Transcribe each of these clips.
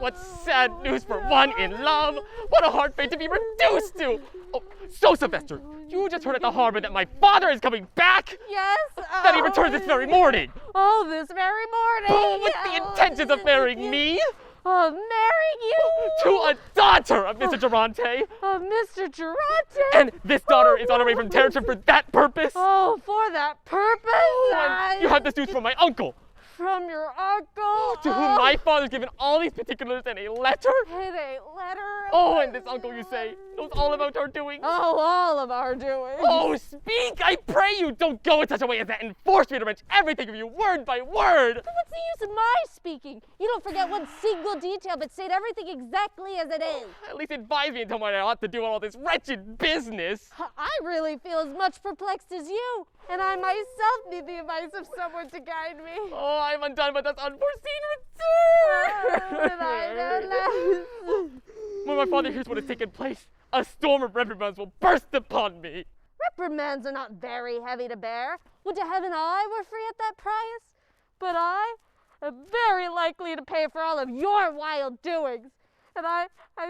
what sad news for one in love. What a hard fate to be reduced to. Oh, so Sylvester, you just heard at the harbor that my father is coming back? Yes. That he returns this very morning. Oh, this very morning. With the intentions of marrying me. Oh, marrying you? To a daughter of Mr. Durante. Mr. Durante? And this daughter is on her way from Territon for that purpose. Oh, for that purpose? And you have this news from my uncle. From your uncle? To whom my father's given all these particulars in a letter. In a letter? Oh, and this uncle, you say, knows all about our doings. Oh, all of our doings. Oh, speak, I pray you. Don't go in such a way as that and force me to wrench everything of you word by word. But what's the use of my speaking? You don't forget one single detail, but state everything exactly as it is. At least advise me and tell me what I ought to do on all this wretched business. I really feel as much perplexed as you, and I myself need the advice of someone to guide me. Oh, I'm undone by this unforeseen return. And I know less. When my father hears what has taken place, a storm of reprimands will burst upon me. Reprimands are not very heavy to bear. Would to heaven I were free at that price. But I am very likely to pay for all of your wild doings. And I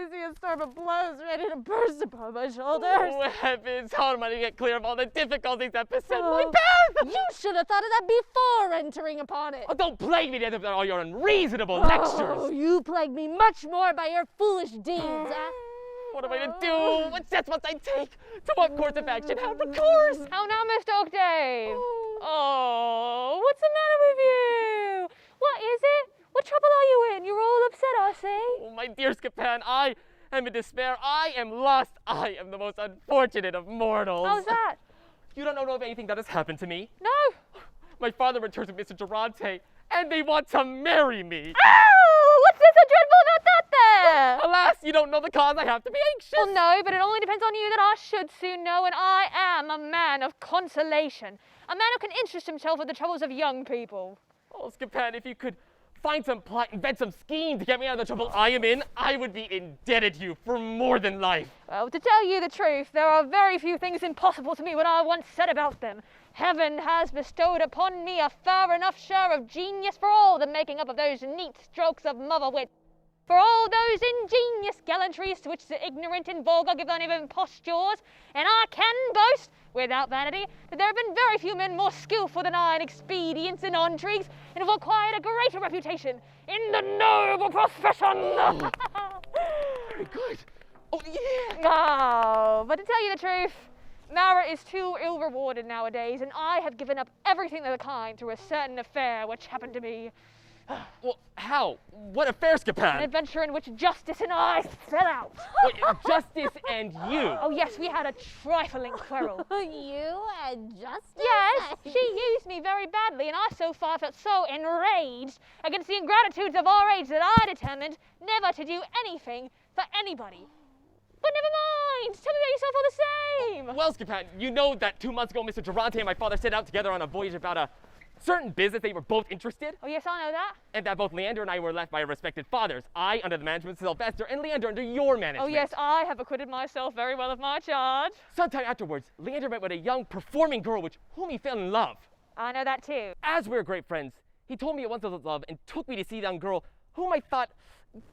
see a storm of blows ready to burst upon my shoulders. Oh, heavens, how am I to get clear of all the difficulties that beset my path? You should have thought of that before entering upon it. Oh, don't plague me to death with all your unreasonable Oh, lectures. you plague me much more by your foolish deeds, huh? What am I to do? What steps must I take? To what course of action have recourse? How now, Mr. Octave? Oh, what's the matter with you? What is it? What trouble are you in? You're all upset, I see. Oh, my dear Scapin, I am in despair. I am lost. I am the most unfortunate of mortals. How's that? You don't know of anything that has happened to me? No. My father returns with Mr. Durante, and they want to marry me. Oh, what's there so dreadful about that there? Alas, you don't know the cause. I have to be anxious. Well, no, but it only depends on you that I should soon know, and I am a man of consolation. A man who can interest himself in the troubles of young people. Oh, Scapin, if you could find some plot, invent some scheme to get me out of the trouble I am in, I would be indebted to you for more than life. Well, to tell you the truth, there are very few things impossible to me when I once set about them. Heaven has bestowed upon me a fair enough share of genius for all the making up of those neat strokes of mother wit, for all those ingenious gallantries to which the ignorant and vulgar give the name of impostures, and I can boast, without vanity, that there have been very few men more skillful than I in expedients and intrigues, and have acquired a greater reputation in the noble profession. Very good. Oh, yeah. Oh, but to tell you the truth, Mara is too ill-rewarded nowadays, and I have given up everything of the kind through a certain affair which happened to me. Well, how? What affair, An Scapin? adventure in which justice and I fell out. Wait, justice and you. Oh yes, we had a trifling quarrel. You and Justice? Yes, she used me very badly, and I so far felt so enraged against the ingratitudes of our age that I determined never to do anything for anybody. But never mind, tell me about yourself all the same. Well, Scapin, you know that 2 months ago Mr. Durante and my father set out together on a voyage about a certain business. They were both interested, Oh yes, I know that. and that both Leander and I were left by our respected fathers. I under the management of Sylvester, and Leander under your management. Oh yes, I have acquitted myself very well of my charge. Sometime afterwards, Leander met with a young performing girl whom he fell in love. I know that too. As we were great friends, he told me at once of his love and took me to see the young girl, whom I thought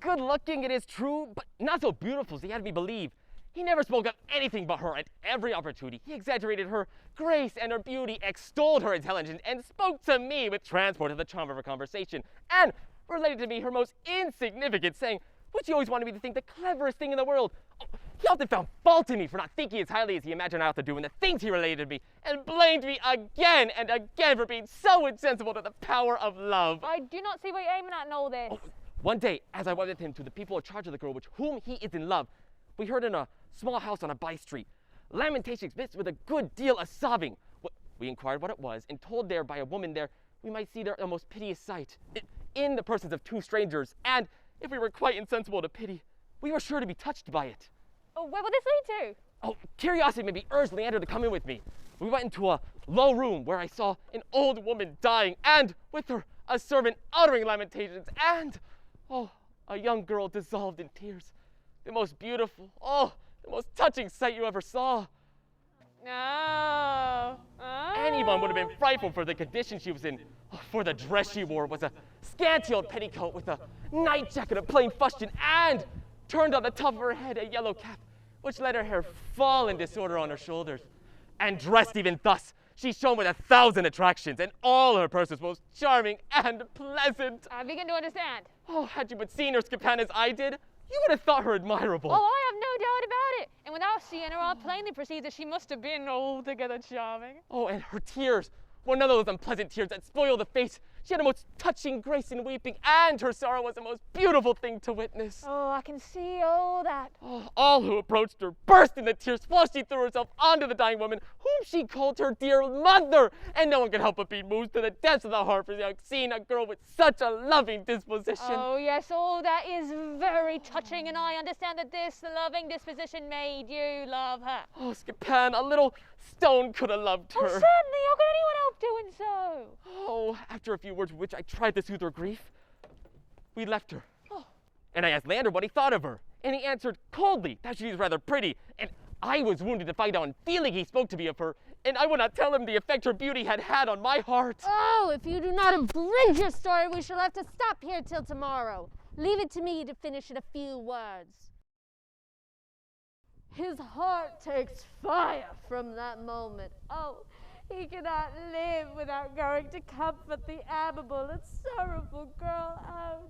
good looking, it is true, but not so beautiful as he had me believe. He never spoke of anything but her at every opportunity. He exaggerated her grace and her beauty, extolled her intelligence, and spoke to me with transport of the charm of her conversation, and related to me her most insignificant saying, which he always wanted me to think the cleverest thing in the world. Oh, he often found fault in me for not thinking as highly as he imagined I ought to do in the things he related to me, and blamed me again and again for being so insensible to the power of love. I do not see what you're aiming at in all this. Oh, one day, as I went with him to the people in charge of the girl with whom he is in love, we heard in a small house on a by street lamentations mixed with a good deal of sobbing. We inquired what it was, and told there by a woman there we might see there a most piteous sight in the persons of two strangers, and if we were quite insensible to pity, we were sure to be touched by it. Oh, where will this lead to? Oh, curiosity made me urge Leander to come in with me. We went into a low room where I saw an old woman dying, and with her a servant uttering lamentations, and a young girl dissolved in tears. The most beautiful, the most touching sight you ever saw. No. anyone would have been frightful for the condition she was in. Oh, for the dress she wore was a scanty old petticoat with a night jacket of plain fustian and turned on the top of her head a yellow cap, which let her hair fall in disorder on her shoulders. And dressed even thus, she shone with 1,000 attractions, and all her person was most charming and pleasant. I begin to understand. Oh, had you but seen her, Scapin, as I did, you would have thought her admirable. Oh, I have no doubt about it. And without seeing her, I plainly perceive that she must have been altogether charming. Oh, and her tears were none of those unpleasant tears that spoil the face. She had a most touching grace in weeping, and her sorrow was a most beautiful thing to witness. Oh, I can see all that. Oh, all who approached her burst into tears while she threw herself onto the dying woman, whom she called her dear mother. And no one could help but be moved to the depths of the heart for seeing a girl with such a loving disposition. Oh, yes, all that is very touching, and I understand that this loving disposition made you love her. Oh, Scapin, a little stone could have loved her. Oh, certainly. How could anyone help doing so? Oh, after a few words with which I tried to soothe her grief, we left her. Oh. And I asked Leander what he thought of her, and he answered coldly that she was rather pretty, and I was wounded to find how unfeeling he spoke to me of her, and I would not tell him the effect her beauty had had on my heart. Oh, if you do not abridge your story, we shall have to stop here till tomorrow. Leave it to me to finish in a few words. His heart takes fire from that moment. Oh, he cannot live without going to comfort the amiable and sorrowful girl. Oh,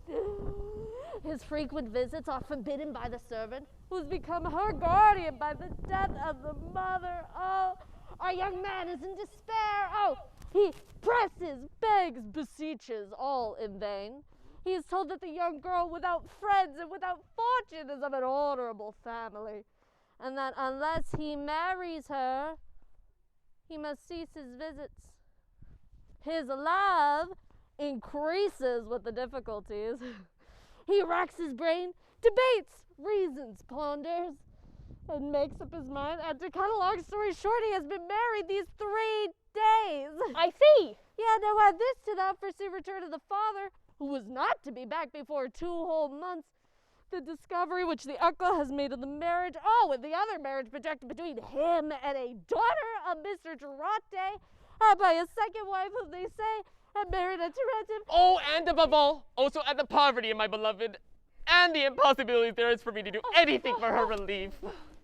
no. His frequent visits are forbidden by the servant, who's become her guardian by the death of the mother. Oh, our young man is in despair. Oh, he presses, begs, beseeches, all in vain. He is told that the young girl without friends and without fortune is of an honorable family, and that unless he marries her, he must cease his visits. His love increases with the difficulties. He racks his brain, debates, reasons, ponders, and makes up his mind. And to cut a long story short, he has been married these 3 days. I see. Yeah, now add this to the unforeseen return of the father, who was not to be back before 2 whole months. The discovery which the uncle has made of the marriage, oh, and the other marriage projected between him and a daughter of Mr. Durante, by a second wife whom they say had married a Tarentum. Oh, and above all, also add the poverty of my beloved, and the impossibility there is for me to do anything for her relief.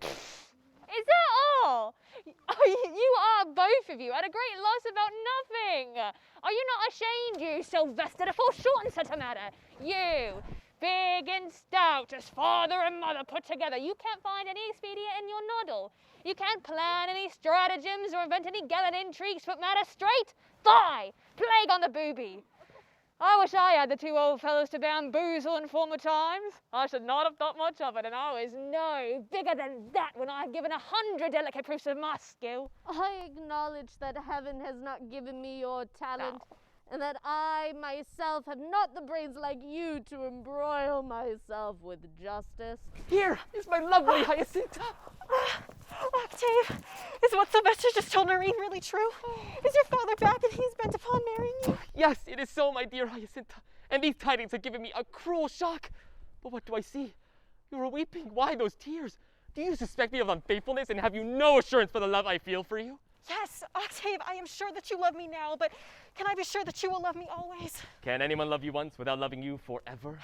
Is that all? You are, both of you, at a great loss about nothing. Are you not ashamed, you Sylvester, to fall short in such a matter? You, big and stout as father and mother put together, you can't find any expedient in your noddle. You can't plan any stratagems or invent any gallant intrigues to put matters straight. Fie! Plague on the booby! I wish I had the 2 old fellows to bamboozle in former times. I should not have thought much of it, and I was no bigger than that when I have given 100 delicate proofs of my skill. I acknowledge that heaven has not given me your talent, and that I myself have not the brains like you to embroil myself with justice. Here is my lovely Hyacinth. Octave, is what Sylvester just told Noreen really true? Is your father back and he's bent upon marrying you? Yes, it is so, my dear Hyacinth. And these tidings have given me a cruel shock. But what do I see? You are weeping. Why those tears? Do you suspect me of unfaithfulness, and have you no assurance for the love I feel for you? Yes, Octave, I am sure that you love me now, but can I be sure that you will love me always? Can anyone love you once without loving you forever?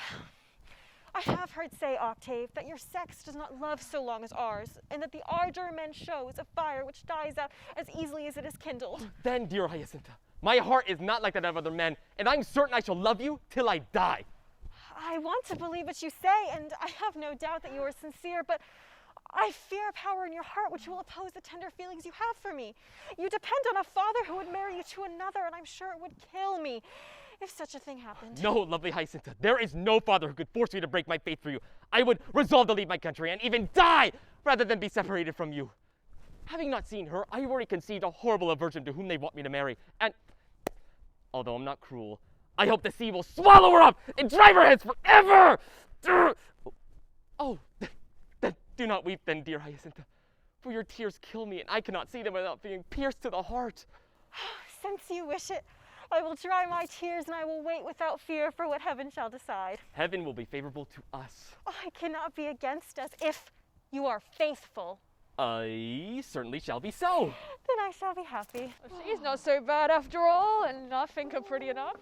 I have heard say, Octave, that your sex does not love so long as ours, and that the ardor men show is a fire which dies out as easily as it is kindled. Then, dear Hyacinth, my heart is not like that of other men, and I'm certain I shall love you till I die. I want to believe what you say, and I have no doubt that you are sincere, but I fear a power in your heart which will oppose the tender feelings you have for me. You depend on a father who would marry you to another, and I'm sure it would kill me if such a thing happened. No, lovely Hyacinth, there is no father who could force me to break my faith for you. I would resolve to leave my country and even die rather than be separated from you. Having not seen her, I already conceived a horrible aversion to whom they want me to marry, and although I'm not cruel, I hope the sea will swallow her up and drive her hence forever! Oh, then do not weep then, dear Hyacinth, for your tears kill me, and I cannot see them without being pierced to the heart. Since you wish it, I will dry my tears and I will wait without fear for what heaven shall decide. Heaven will be favorable to us. I cannot be against us if you are faithful. I certainly shall be so. Then I shall be happy. She's not so bad after all, and I think her pretty enough.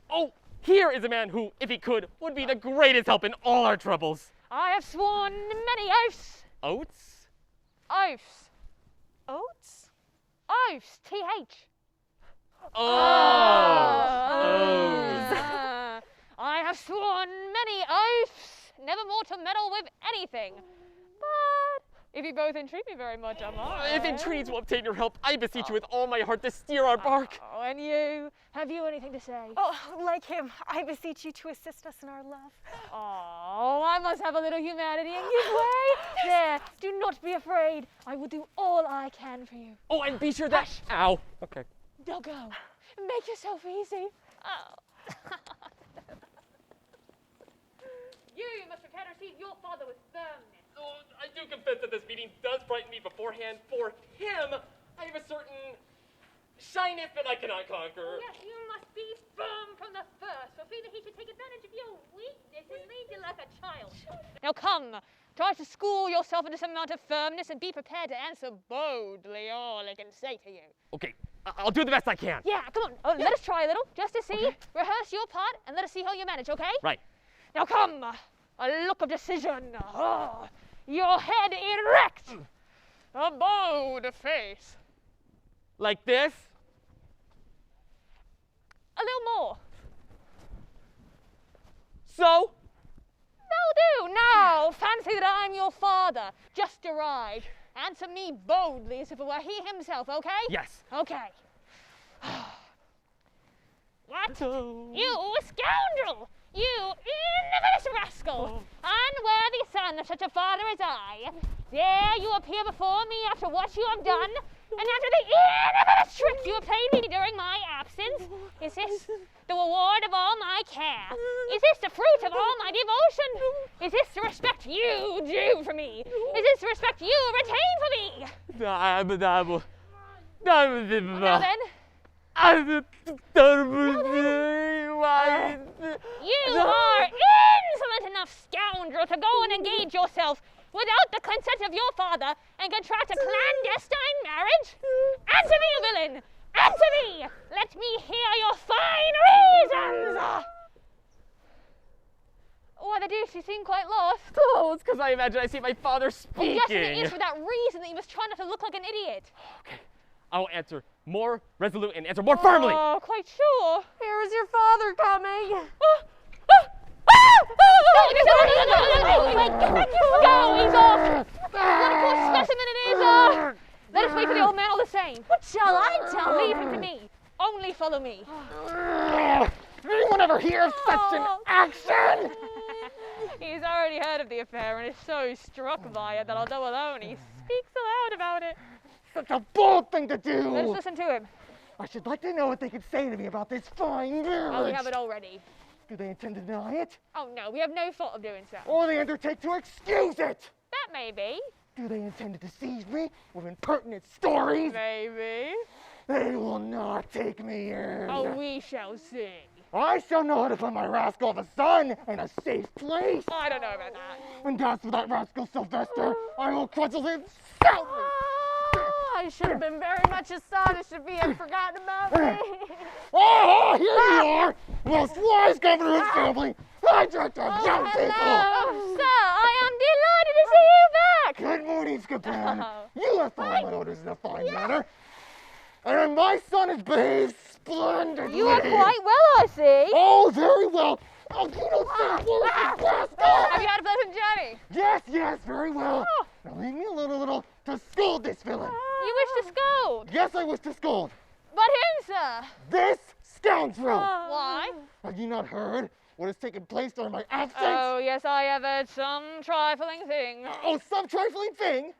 Oh, here is a man who, if he could, would be the greatest help in all our troubles. I have sworn many oaths. Oats? Oaths. Oats? Oaths. T-H. Oh. I have sworn many oaths, never more to meddle with anything. But if you both entreat me very much, I might. If entreaties will obtain your help, I beseech you with all my heart to steer our bark. Oh, and you? Have you anything to say? Oh, like him, I beseech you to assist us in our love. Oh, I must have a little humanity and give way. There, do not be afraid. I will do all I can for you. Oh, and be sure that. Ow. Okay. Now go. Make yourself easy. Oh. You must prepare to receive your father with firmness. Oh, I do confess that this meeting does frighten me beforehand. For him, I have a certain shyness that I cannot conquer. Yes, you must be firm from the first, for fear that he should take advantage of your weakness and lead you like a child. Now come, try to school yourself into some amount of firmness and be prepared to answer boldly all I can say to you. Okay, I'll do the best I can. Yeah, come on, let us try a little, just to see. Okay. Rehearse your part and let us see how you manage, okay? Right. Now come, a look of decision. Oh, your head erect. A bold face. Like this? A little more. So? That'll do. Now, fancy that I'm your father, just arrived. Answer me boldly as if it were he himself, okay? Yes. Okay. What? So... You scoundrel! You infamous rascal! Unworthy son of such a father as I! Dare you appear before me after what you have done? And after the infamous trick you have played me during my absence? Is this the reward of all my care? Is this the fruit of all my devotion? Is this the respect you do for me? Is this the respect you retain for me? Now then, you are insolent enough, scoundrel, to go and engage yourself without the consent of your father and contract a clandestine marriage? Answer me, you villain! Answer me! Let me hear your fine reasons! Why the deuce, you seem quite lost. Oh, it's because I imagine I see my father speaking. Oh, yes, and it is for that reason that you must try not to look like an idiot. Okay, I'll answer more resolute and answer more firmly. Oh, quite sure. Here is your father coming. Go, he's off. What a poor specimen it is. Let us wait for the old man all the same. What shall I tell Leave him to me. Only follow me. Anyone ever hear of such an action? He's already heard of the affair and is so struck by it that although alone, he speaks aloud about it. Such a bold thing to do! Let us listen to him. I should like to know what they could say to me about this fine marriage. Oh, we have it already. Do they intend to deny it? Oh, no, we have no thought of doing so. Or they undertake to excuse it? That may be. Do they intend to deceive me with impertinent stories? Maybe. They will not take me in. Oh, we shall see. I shall know how to put my rascal of a son in a safe place. I don't know about that. And as for that rascal Sylvester, I will cudgel him soundly. I should have been very much astonished if he had forgotten about me. Oh, here you are, most wise governor of family. I direct our young people. Oh, sir, I am delighted to see you back. Good morning, Scapin. Oh. You have followed my orders in a fine manner. And my son has behaved splendidly. You are quite well, I see. Oh, very well. Oh, you don't say words, rascal. Have you had a pleasant journey? Yes, very well. Oh. Now leave me alone a little to scold this villain. You wish to scold? Yes, I wish to scold. But whom, sir? This scoundrel. Why? Have you not heard what has taken place during my absence? Oh, yes, I have heard some trifling thing. Oh, some trifling thing?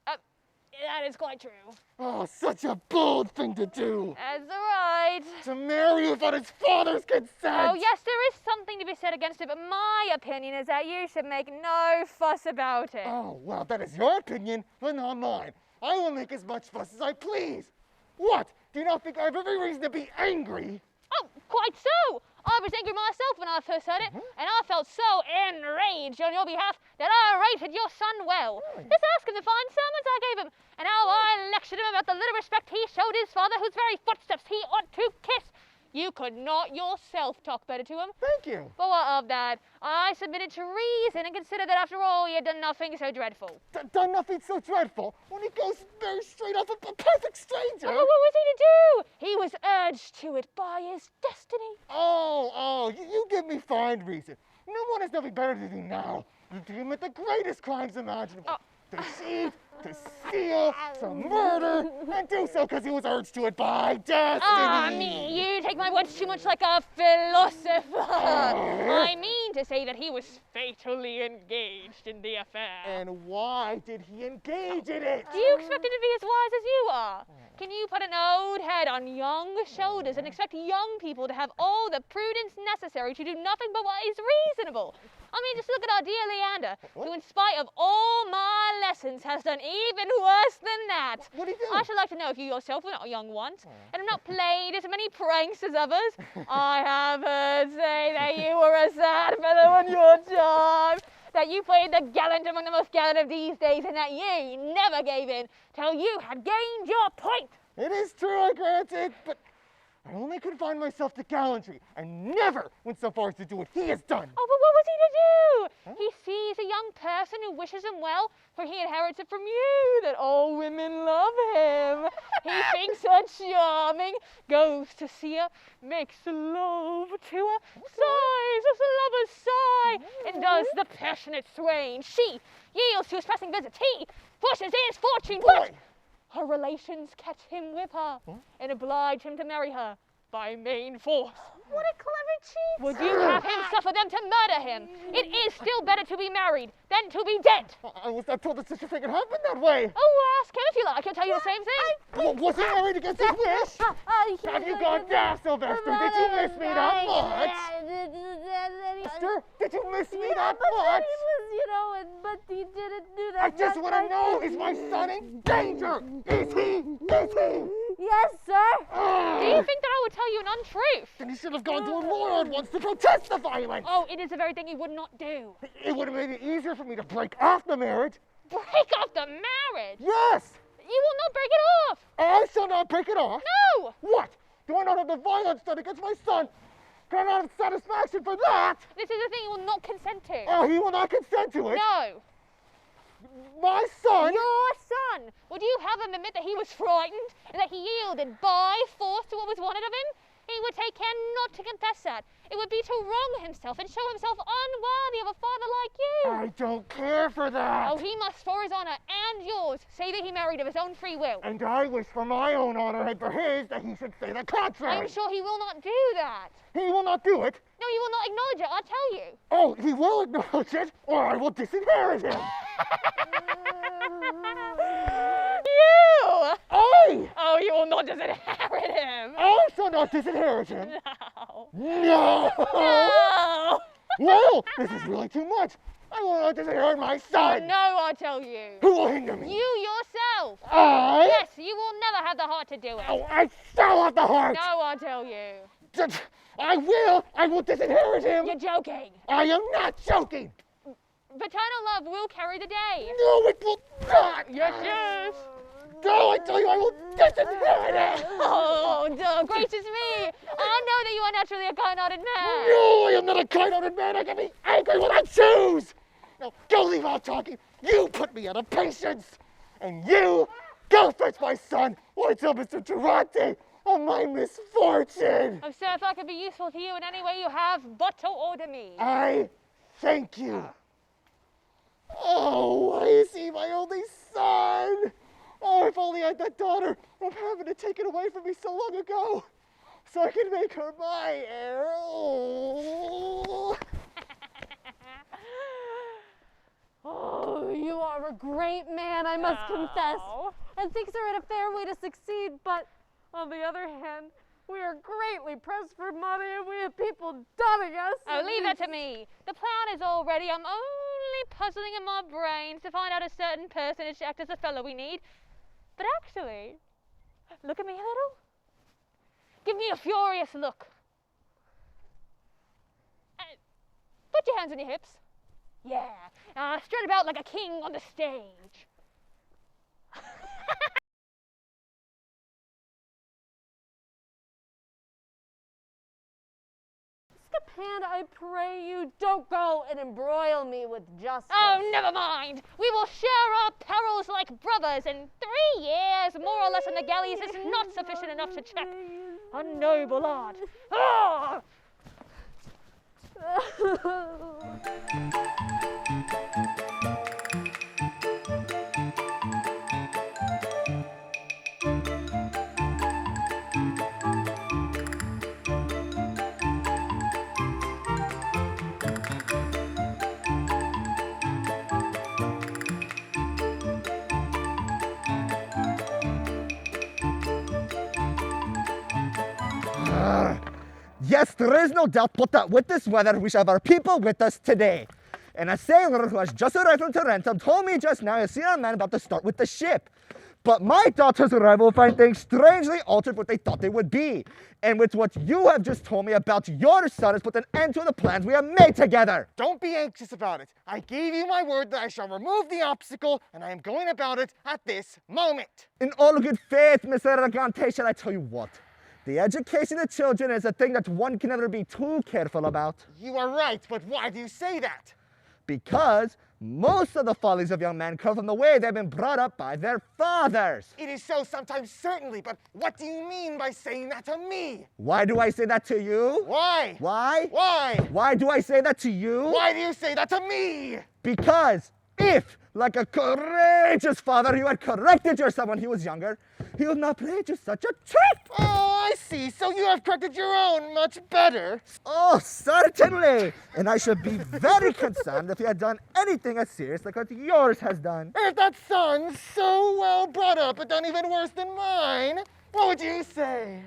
That is quite true. Oh, such a bold thing to do. That's right. To marry without his father's consent. Oh, yes, there is something to be said against it, but my opinion is that you should make no fuss about it. Oh, well, that is your opinion, but not mine. I will make as much fuss as I please. What? Do you not think I have every reason to be angry? Oh, quite so. I was angry myself when I first heard it, and I felt so enraged on your behalf that I rated your son well. Just ask him the fine sermons I gave him, and how I lectured him about the little respect he showed his father, whose very footsteps he ought to kiss. You could not yourself talk better to him. Thank you. But what of that? I submitted to reason and considered that after all he had done nothing so dreadful. Done nothing so dreadful when he goes very straight off a perfect stranger. Oh, what was he to do? He was urged to it by his destiny. Oh, you give me fine reason. No one has nothing better to do now than to commit the greatest crimes imaginable. To cheat, to steal, to murder, and do so because he was urged to it by destiny. Ah, me, you take my words too much like a philosopher. I mean to say that he was fatally engaged in the affair. And why did he engage in it? Do you expect him to be as wise as you are? Can you put an old head on young shoulders and expect young people to have all the prudence necessary to do nothing but what is reasonable? I mean, just look at our dear Leander, who in spite of all my lessons has done even worse than that. What do you do? I should like to know if you yourself were not young once, and have not played as many pranks as others. I have heard say that you were a sad fellow on your time, that you played the gallant among the most gallant of these days, and that ye never gave in till you had gained your point. It is true, I grant it, but I only confine myself to gallantry and never went so far as to do what he has done. Oh, but what was he to do? He sees a young person who wishes him well, for he inherits it from you, that all women love him. He thinks her charming, goes to see her, makes love to her, sighs as a lover's sigh, and does the passionate swain. She yields to his pressing visits. He pushes his fortune, but her relations catch him with her and oblige him to marry her by main force. What a clever cheat! Would you have him suffer them to murder him? It is still better to be married than to be dead. I was not told that such a thing could happen that way. Oh, ask him if you like. He'll tell you the same thing. Was he married against his wish? Have you gone down, Sylvester? Did you miss me that much? Sylvester, did you miss me that much? But he didn't do that. I just want to know, is my son in danger? Is he? Is he? Yes, sir. Do you think that I would tell you an untruth? Then he should have gone to a lawyer at once to protest the violence. Oh, it is the very thing he would not do. It would have made it easier for me to break off the marriage. Break off the marriage? Yes! You will not break it off. I shall not break it off. No! What? Do I not have the violence done against my son? Can I not have satisfaction for that? This is the thing he will not consent to. Oh, he will not consent to it? No. My son? Your son! Would you have him admit that he was frightened and that he yielded by force to what was wanted of him? He would take care not to confess that. It would be to wrong himself and show himself unworthy of a father like you. I don't care for that. Oh, he must, for his honor and yours, say that he married of his own free will. And I wish for my own honor and for his that he should say the contrary. I'm sure he will not do that. He will not do it. No, he will not acknowledge it, I'll tell you. Oh, he will acknowledge it, or I will disinherit him. You! I! Oh, you will not disinherit him. I shall not disinherit him. No. No! No! Well, this is really too much. I will not disinherit my son. No, I tell you. Who will hinder me? You yourself. I? Yes, you will never have the heart to do it. Oh, I shall have the heart. No, I tell you. I will disinherit him. You're joking. I am not joking. Paternal love will carry the day. No, it will not. Yes. No, I tell you, I will disinherit him. Oh, gracious me. I know that you are naturally a kind-hearted man. No, I am not a kind-hearted man. I can be angry when I choose. Now, go leave off talking. You put me out of patience. And you, go fetch my son or tell Mr. Durante of my misfortune. Oh, sir, if I could be useful to you in any way you have but to order me. I thank you. Oh, why is he my only son? Oh, if only I had that daughter of having it taken away from me so long ago, so I could make her my heir. Oh. Oh, you are a great man, I must confess. And things are in a fair way to succeed, but on the other hand, we are greatly pressed for money and we have people dubbing us. Oh, leave that to me. The plan is all ready. I'm only puzzling in my brains to find out a certain personage to act as the fellow we need. But actually, look at me a little. Give me a furious look. Put your hands on your hips. Yeah. Strut about like a king on the stage. Scapin, I pray you, don't go and embroil me with justice. Oh, never mind. We will share our perils like brothers, and 3 years, more or less, on the galleys is not sufficient enough to check a noble art. Ah! Yes, there is no doubt but that with this weather, we shall have our people with us today. And a sailor who has just arrived from Tarentum told me just now he's seen a man about to start with the ship. But my daughter's arrival will find things strangely altered what they thought they would be. And with what you have just told me about your son has put an end to the plans we have made together. Don't be anxious about it. I gave you my word that I shall remove the obstacle, and I am going about it at this moment. In all good faith, Mr. Aragante, shall I tell you what? The education of children is a thing that one can never be too careful about. You are right, but why do you say that? Because most of the follies of young men come from the way they've been brought up by their fathers. It is so sometimes, certainly, but what do you mean by saying that to me? Why do I say that to you? Why? Why? Why? Why do I say that to you? Why do you say that to me? Because if, like a courageous father, you had corrected your son when he was younger, he would not play just such a trick. Oh, I see. So you have corrected your own much better. Oh, certainly. And I should be very concerned if he had done anything as serious like what yours has done. If that son's so well brought up but done even worse than mine, what would you say?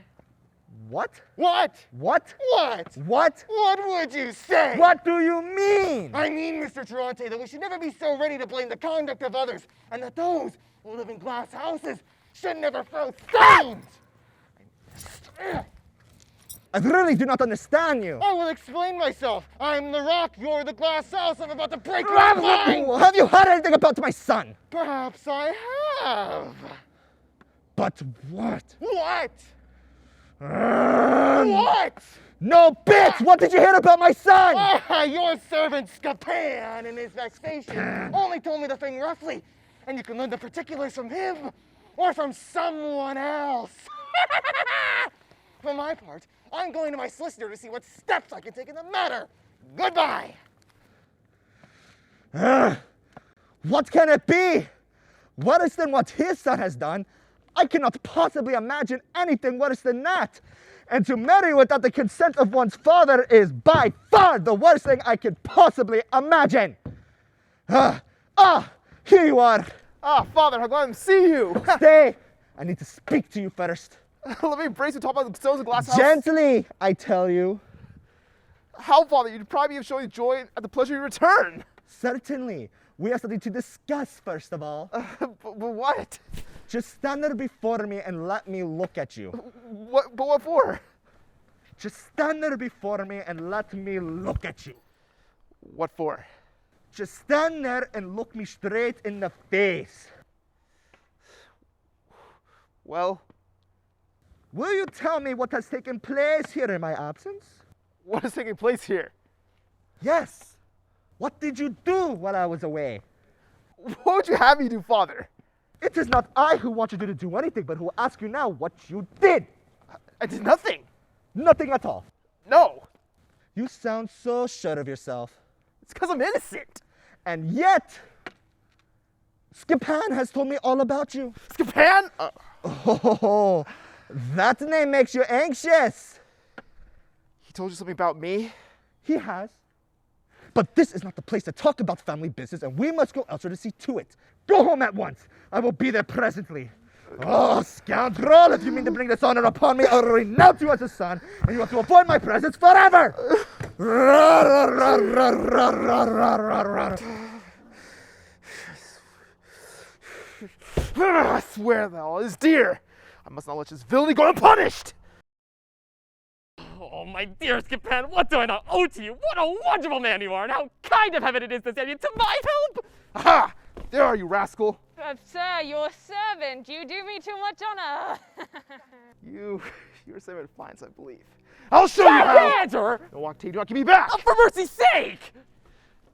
What? What? What? What? What? What would you say? What do you mean? I mean, Mr. Durante, that we should never be so ready to blame the conduct of others, and that those who live in glass houses should never throw stones. I really do not understand you. I will explain myself. I'm the rock, you're the glass house. I'm about to break your spine. Have you heard anything about my son? Perhaps I have. But what? What? What? No bits! What did you hear about my son? Ah, your servant Scapin, in his vexation, only told me the thing roughly, and you can learn the particulars from him or from someone else. For my part, I'm going to my solicitor to see what steps I can take in the matter. Goodbye. What can it be? Worse than what his son has done? I cannot possibly imagine anything worse than that. And to marry without the consent of one's father is by far the worst thing I could possibly imagine. Here you are. Ah, Father, how glad to see you. Stay. I need to speak to you first. Let me brace you, talk about the stones of glass house. Gently, I tell you. How, Father? You'd probably have shown joy at the pleasure of your return. Certainly. We have something to discuss first of all. But what? Just stand there before me and let me look at you. But what for? Just stand there before me and let me look at you. What for? Just stand there and look me straight in the face. Well, will you tell me what has taken place here in my absence? What is taking place here? Yes. What did you do while I was away? What would you have me do, Father? It is not I who want you to do anything, but who will ask you now what you did. I did nothing. Nothing at all. No. You sound so sure of yourself. It's because I'm innocent. And yet, Scapin has told me all about you. Scapin? Oh, that name makes you anxious. He told you something about me? He has. But this is not the place to talk about family business, and we must go elsewhere to see to it. Go home at once. I will be there presently. Oh, scoundrel, if you mean to bring dishonor upon me, I'll renounce you as a son, and you have to avoid my presence forever. I swear that all is dear. I must not let this villainy go unpunished. Oh, my dear Scapin, what do I not owe to you? What a wonderful man you are, and how kind of heaven it is to send you to my help! Aha! There are you, rascal. Sir, your servant, you do me too much honor. You're a servant of fines, I believe. I'll show you how! Answer! No, Octave, do not give me back! For mercy's sake!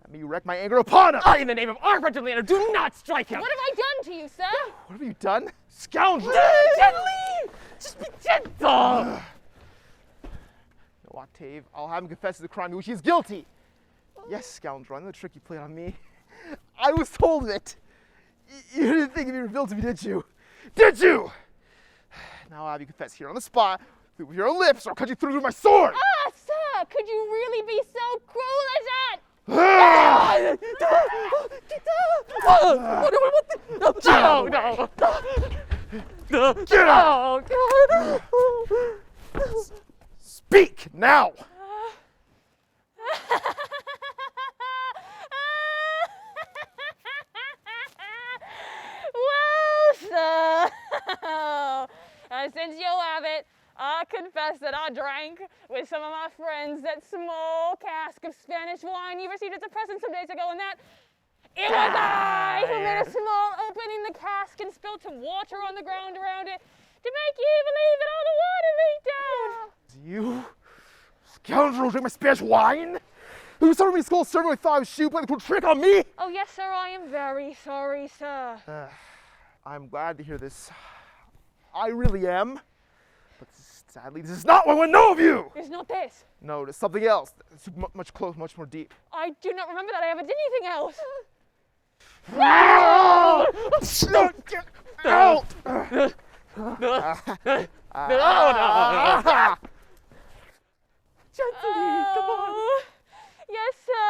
Let me wreak my anger upon him! In the name of our friendship, Leander, do not strike him! What have I done to you, sir? What have you done? Scoundrel! Gently! Just be gentle! No, Octave, I'll have him confess to the crime of which he is guilty. Yes, scoundrel, I know the trick you played on me. I was told of it. You didn't think of it revealed to me, did you? Did you? Now I'll have you confess here on the spot with your own lips, or I'll cut you through with my sword! Ah, sir, could you really be so cruel as that? No! Get out! Speak now! Well, sir, since you'll have it, I confess that I drank with some of my friends that small cask of Spanish wine you received as a present some days ago, and that it was I who made a small opening in the cask and spilled some water on the ground around it to make you believe that all the water leaked out. You scoundrel, drink my Spanish wine? Who suffered me to scold servant who thought I was she playing the cruel trick on me? Oh, yes, sir, I am very sorry, sir. I'm glad to hear this. I really am. But sadly, this is not what I want to know of you! It's not this. No, there's something else. It's much more deep. I do not remember that I ever did anything else. Get out! Gently, come on! Yes, sir.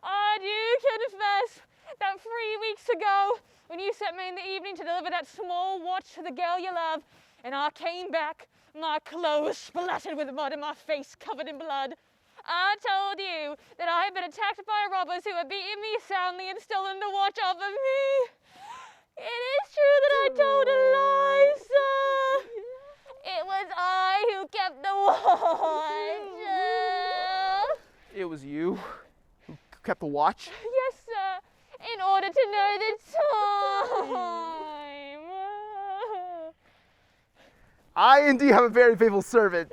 I do confess that 3 weeks ago, when you sent me in the evening to deliver that small watch to the girl you love, and I came back, my clothes splattered with mud and my face covered in blood, I told you that I had been attacked by robbers who had beaten me soundly and stolen the watch off of me. It is true that I told a lie, sir. It was I who kept the watch. It was you who kept the watch? Yes, sir, in order to know the time. I indeed have a very faithful servant.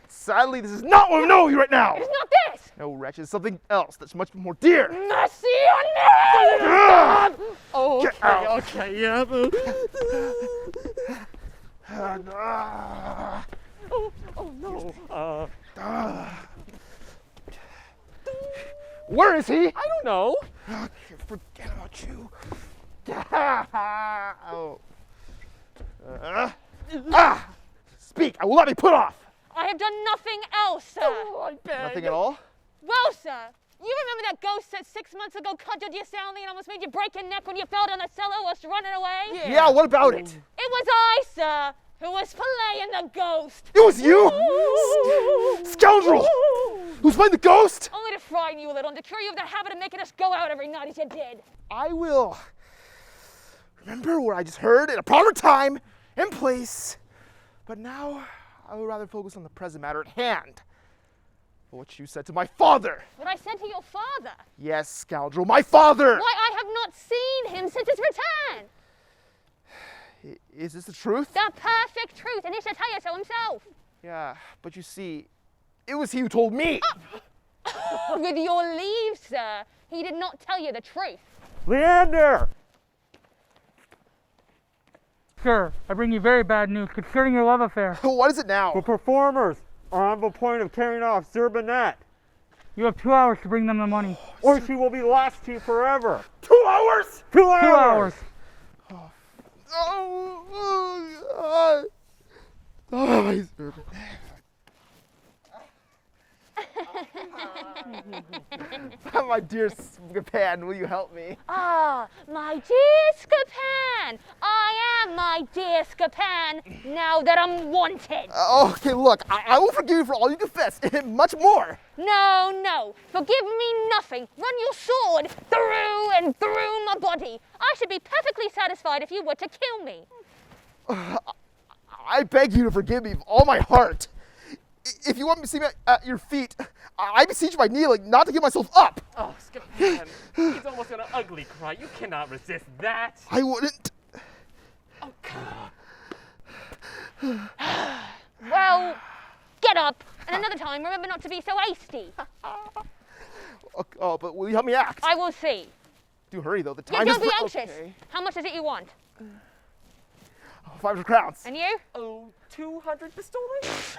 Sadly, this is not what I know of you right now. It's not this. No, wretch, it's something else that's much more dear. Mercy on me! Okay, Get out. okay, yeah. No. Where is he? I don't know. Okay, forget about you. Oh. Speak, I will not be put off. I have done nothing else, sir. I beg. Nothing at all? Well, sir, you remember that ghost that 6 months ago cudgeled you soundly and almost made you break your neck when you fell down the cellar whilst running away? Yeah, what about it? It was I, sir, who was playing the ghost. It was you? Scoundrel! Who's playing the ghost? Only to frighten you a little and to cure you of the habit of making us go out every night as you did. I will remember what I just heard at a proper time and place. But now, I would rather focus on the present matter at hand. What you said to my father. What I said to your father? Yes, scoundrel, my father! Why, I have not seen him since his return. Is this the truth? The perfect truth, and he should tell you so himself. Yeah, but you see, it was he who told me. With your leave, sir, he did not tell you the truth. Leander! Sir, I bring you very bad news concerning your love affair. What is it now? The performers are on the point of carrying off Sir Bennett, You have 2 hours to bring them the money. or she will be lost to you forever. 2 hours? 2 2 hours. My servant. My dear Scapin, will you help me? Ah, my dear Scapin! I am my dear Scapin, now that I'm wanted. Okay, look, I will forgive you for all you confess, and much more. No, forgive me nothing. Run your sword through and through my body. I should be perfectly satisfied if you were to kill me. I beg you to forgive me with all my heart. If you want me to see me at your feet, I beseech you by kneeling, not to give myself up. Oh, Scapin, he's almost gonna ugly cry. You cannot resist that. I wouldn't. Oh, God. Well, get up. And another time, remember not to be so hasty. Oh, but will you help me act? I will see. Do hurry, though. The Yeah, time don't is... be anxious. Okay. How much is it you want? 500 crowns. And you? Oh, 200 pistoles?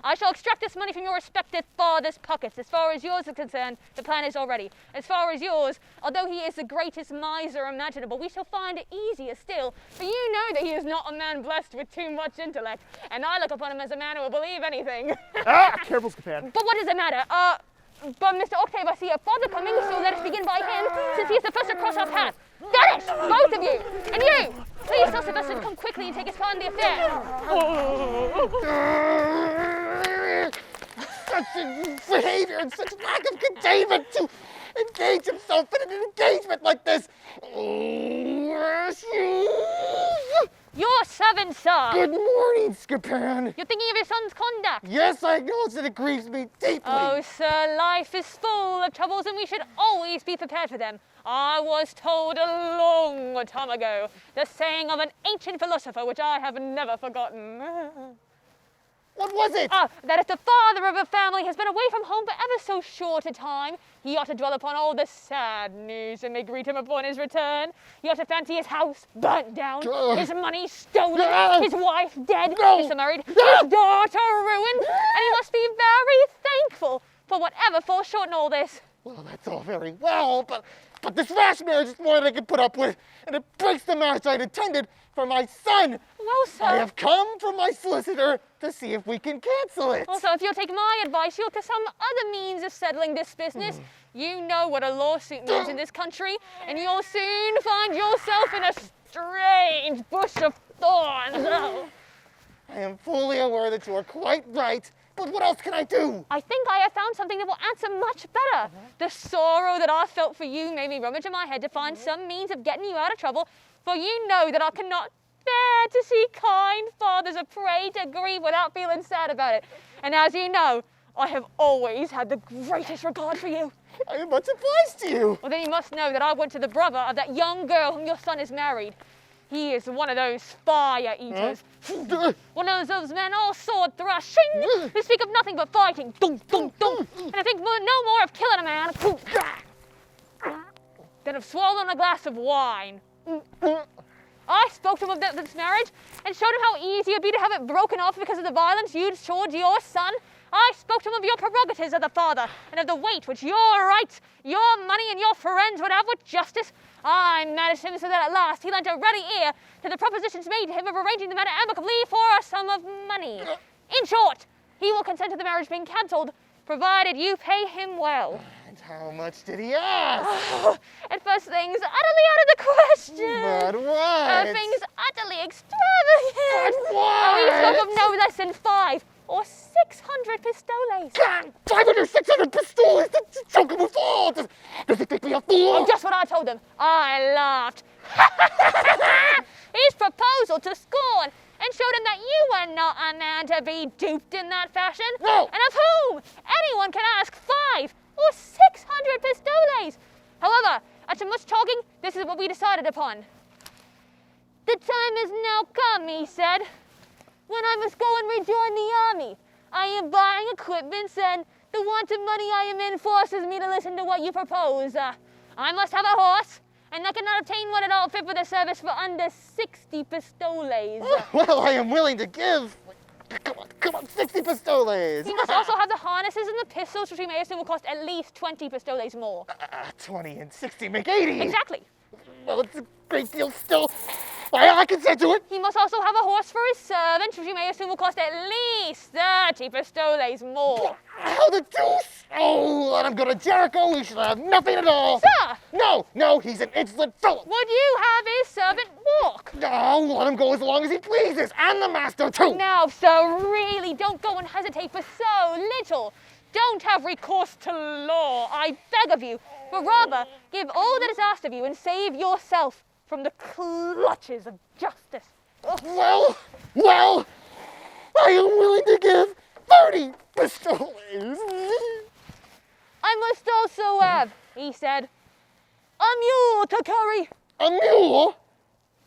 I shall extract this money from your respective father's pockets. As far as yours is concerned, the plan is all ready. As far as yours, although he is the greatest miser imaginable, we shall find it easier still. For you know that he is not a man blessed with too much intellect, and I look upon him as a man who will believe anything. Careful, Scapin. But what does it matter? But Mr. Octave, I see your father coming, so let us begin by him, since he is the first to cross our path. Finish, both of you! And you! Please tell Sylvester to come quickly and take his part in the affair. Such behavior and such lack of containment to engage himself in an engagement like this. Your servant, sir! Good morning, Scapin. You're thinking of your son's conduct. Yes, I acknowledge that it grieves me deeply. Oh, sir, life is full of troubles and we should always be prepared for them. I was told a long time ago the saying of an ancient philosopher which I have never forgotten. What was it? That if the father of a family has been away from home for ever so short a time, he ought to dwell upon all the sad news that may greet him upon his return. He ought to fancy his house burnt down, his money stolen, his wife dead, dismarried, his daughter ruined, and he must be very thankful for whatever falls short in all this. Well, that's all very well, but this rash marriage is more than I can put up with, and it breaks the marriage I had intended for my son. Well, sir. I have come from my solicitor to see if we can cancel it. Also, if you'll take my advice, you'll look to some other means of settling this business. You know what a lawsuit means in this country, and you'll soon find yourself in a strange bush of thorns. Oh. I am fully aware that you are quite right, but what else can I do? I think I have found something that will answer much better. The sorrow that I felt for you made me rummage in my head to find some means of getting you out of trouble, for you know that I cannot bear to see kind fathers a prey to grief without feeling sad about it. And as you know, I have always had the greatest regard for you. I am much obliged to you. Well, then you must know that I went to the brother of that young girl whom your son is married. He is one of those fire eaters. One of those men all sword thrashing, who speak of nothing but fighting. Dunk, dunk, dunk. And I think no more of killing a man than of swallowing a glass of wine. I spoke to him of this marriage and showed him how easy it would be to have it broken off because of the violence used towards your son. I spoke to him of your prerogatives as a father and of the weight which your rights, your money, and your friends would have with justice. I managed him so that at last he lent a ready ear to the propositions made to him of arranging the matter amicably for a sum of money. In short, he will consent to the marriage being cancelled, provided you pay him well. And how much did he ask? At first, things utterly out of the question. But what? Things utterly extravagant. But what? He spoke of no less than 5 or 600 pistoles. God, 500, 600 pistoles! That's choking with all! Does he think me a fool? Oh, just what I told him. I laughed. His proposal to scorn and showed him that you were not a man to be duped in that fashion. No. And of whom anyone can ask 5 or 600 pistoles. However, after much talking, this is what we decided upon. The time is now come, he said, when I must go and rejoin the army. I am buying equipment, and the want of money I am in forces me to listen to what you propose. I must have a horse, and I cannot obtain one at all fit for the service for under 60 pistoles. Well, I am willing to give. Come on, 60 pistoles. You must also have the harnesses and the pistols, which we may assume will cost at least 20 pistoles more. 20 and 60 make 80. Exactly. Well, it's a great deal still. I consent to it. He must also have a horse for his servant, which we may assume will cost at least 30 pistoles more. How the deuce? Oh, let him go to Jericho. He should have nothing at all. Sir! No, he's an insolent fellow. Would you have his servant walk? No, let him go as long as he pleases, and the master too. Now, sir, really, don't go and hesitate for so little. Don't have recourse to law, I beg of you, but rather give all that is asked of you and save yourself from the clutches of justice. Well, I am willing to give 30 pistoles. I must also have, he said, a mule to carry. A mule?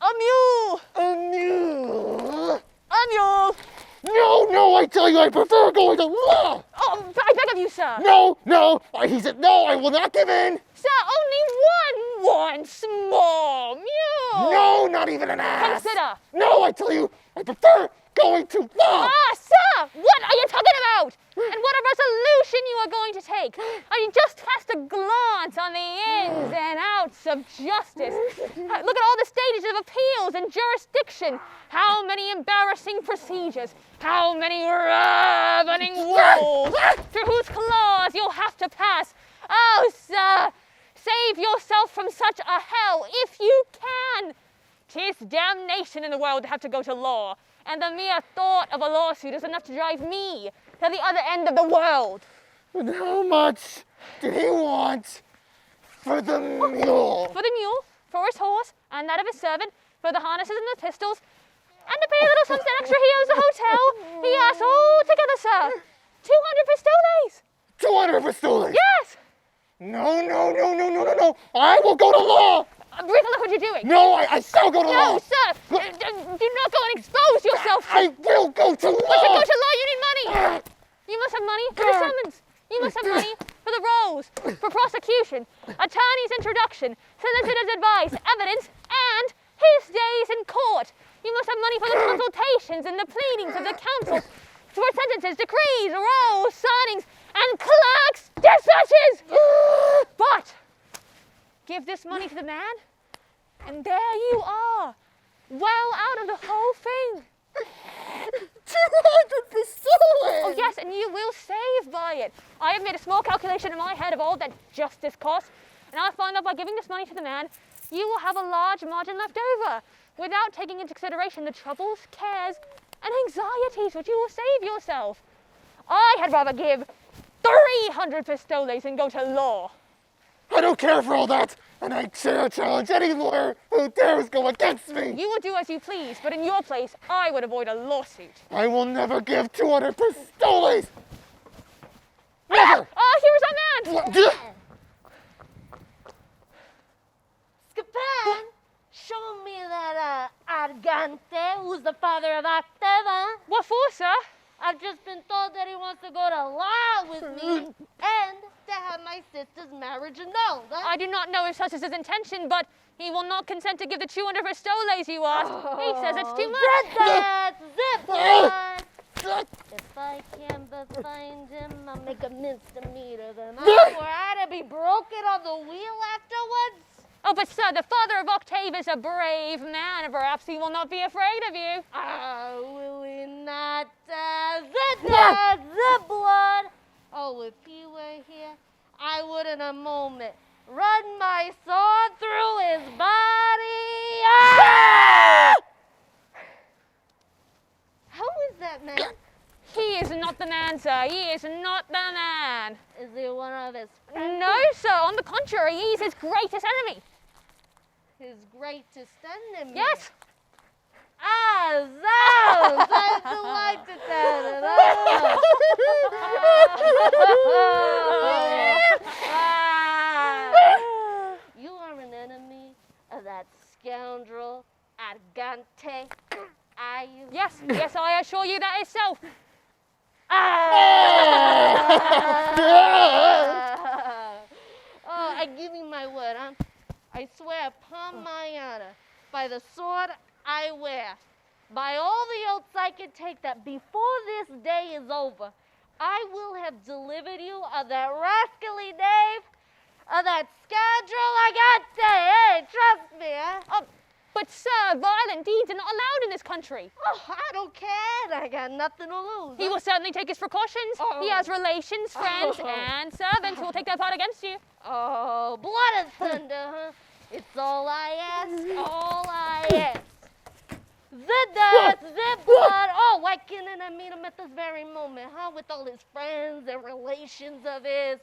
A mule. A mule? A mule. No, I tell you, I prefer going to law. Oh, I beg of you, sir. No, he said, no, I will not give in. Sir, only one small mule. No, not even an ass. Consider. No, I tell you, I prefer going to law. Ah, sir, what are you talking about? And what a resolution you are going to take. I mean, just cast a glance on the ins and outs of justice. Look at all the stages of appeals and jurisdiction. How many embarrassing procedures. How many ravening wolves through whose claws you'll have to pass. Oh, sir, save yourself from such a hell if you can. 'Tis damnation in the world to have to go to law, and the mere thought of a lawsuit is enough to drive me to the other end of the world. And how much did he want for the mule? For the mule, for his horse, and that of his servant, for the harnesses and the pistols, and to pay a little something extra he owes the hotel, he asks all together, sir, 200 pistoles. 200 pistoles? Yes! No. I will go to law. Recollect what you're doing. No, I shall go to law. No, sir, do not go and expose yourself. I will go to law. But to go to law, you need money. You must have money for the summons. You must have money for the rolls, for prosecution, attorney's introduction, solicitor's advice, evidence, and his days in court. You must have money for the consultations and the pleadings of the counsel, for sentences, decrees, rolls, signings, and clerks' dispatches. But give this money to the man, and there you are, well out of the whole thing. 200 pistoles. Oh yes, and you will save by it. I have made a small calculation in my head of all that justice costs, and I find that by giving this money to the man, you will have a large margin left over, without taking into consideration the troubles, cares, and anxieties which you will save yourself. I had rather give 300 pistoles and go to law. I don't care for all that, and I challenge any lawyer who dares go against me. You will do as you please, but in your place, I would avoid a lawsuit. I will never give 200 pistoles. Never. Here is our man. Scapin, show me that Argante, who's the father of Octava. What for, sir? I've just been told that he wants to go to law with me and to have my sister's marriage annulled. I do not know if such is his intention, but he will not consent to give the 200 pistoles you asked. He says it's too much. Zip. If I can but find him, I'll make a misdemeanor then. For I to be broken on the wheel afterwards. Oh, but sir, the father of Octave is a brave man, and perhaps he will not be afraid of you. Will he not? The blood. Oh, if he were here, I would in a moment run my sword through his body. How is that man? He is not the man, sir. He is not the man. Is he one of his friends? No, sir. On the contrary, he's his greatest enemy. His greatest enemy? Yes. Zounds! I'm delighted You are an enemy of that scoundrel Argante, are you? Yes, I assure you that is so. I give you my word. I swear upon my honor, by the sword I wear, by all the oaths I can take, that before this day is over, I will have delivered you of that rascally knave, of that scoundrel Argante. Hey, trust me, huh? But sir, violent deeds are not allowed in this country. Oh, I don't care. I got nothing to lose. He will certainly take his precautions. He has relations, friends, and servants who will take their part against you. Oh, blood and thunder, huh? It's all I ask, all I ask. The blood. Oh, why can't I meet him at this very moment, huh? With all his friends and relations of his.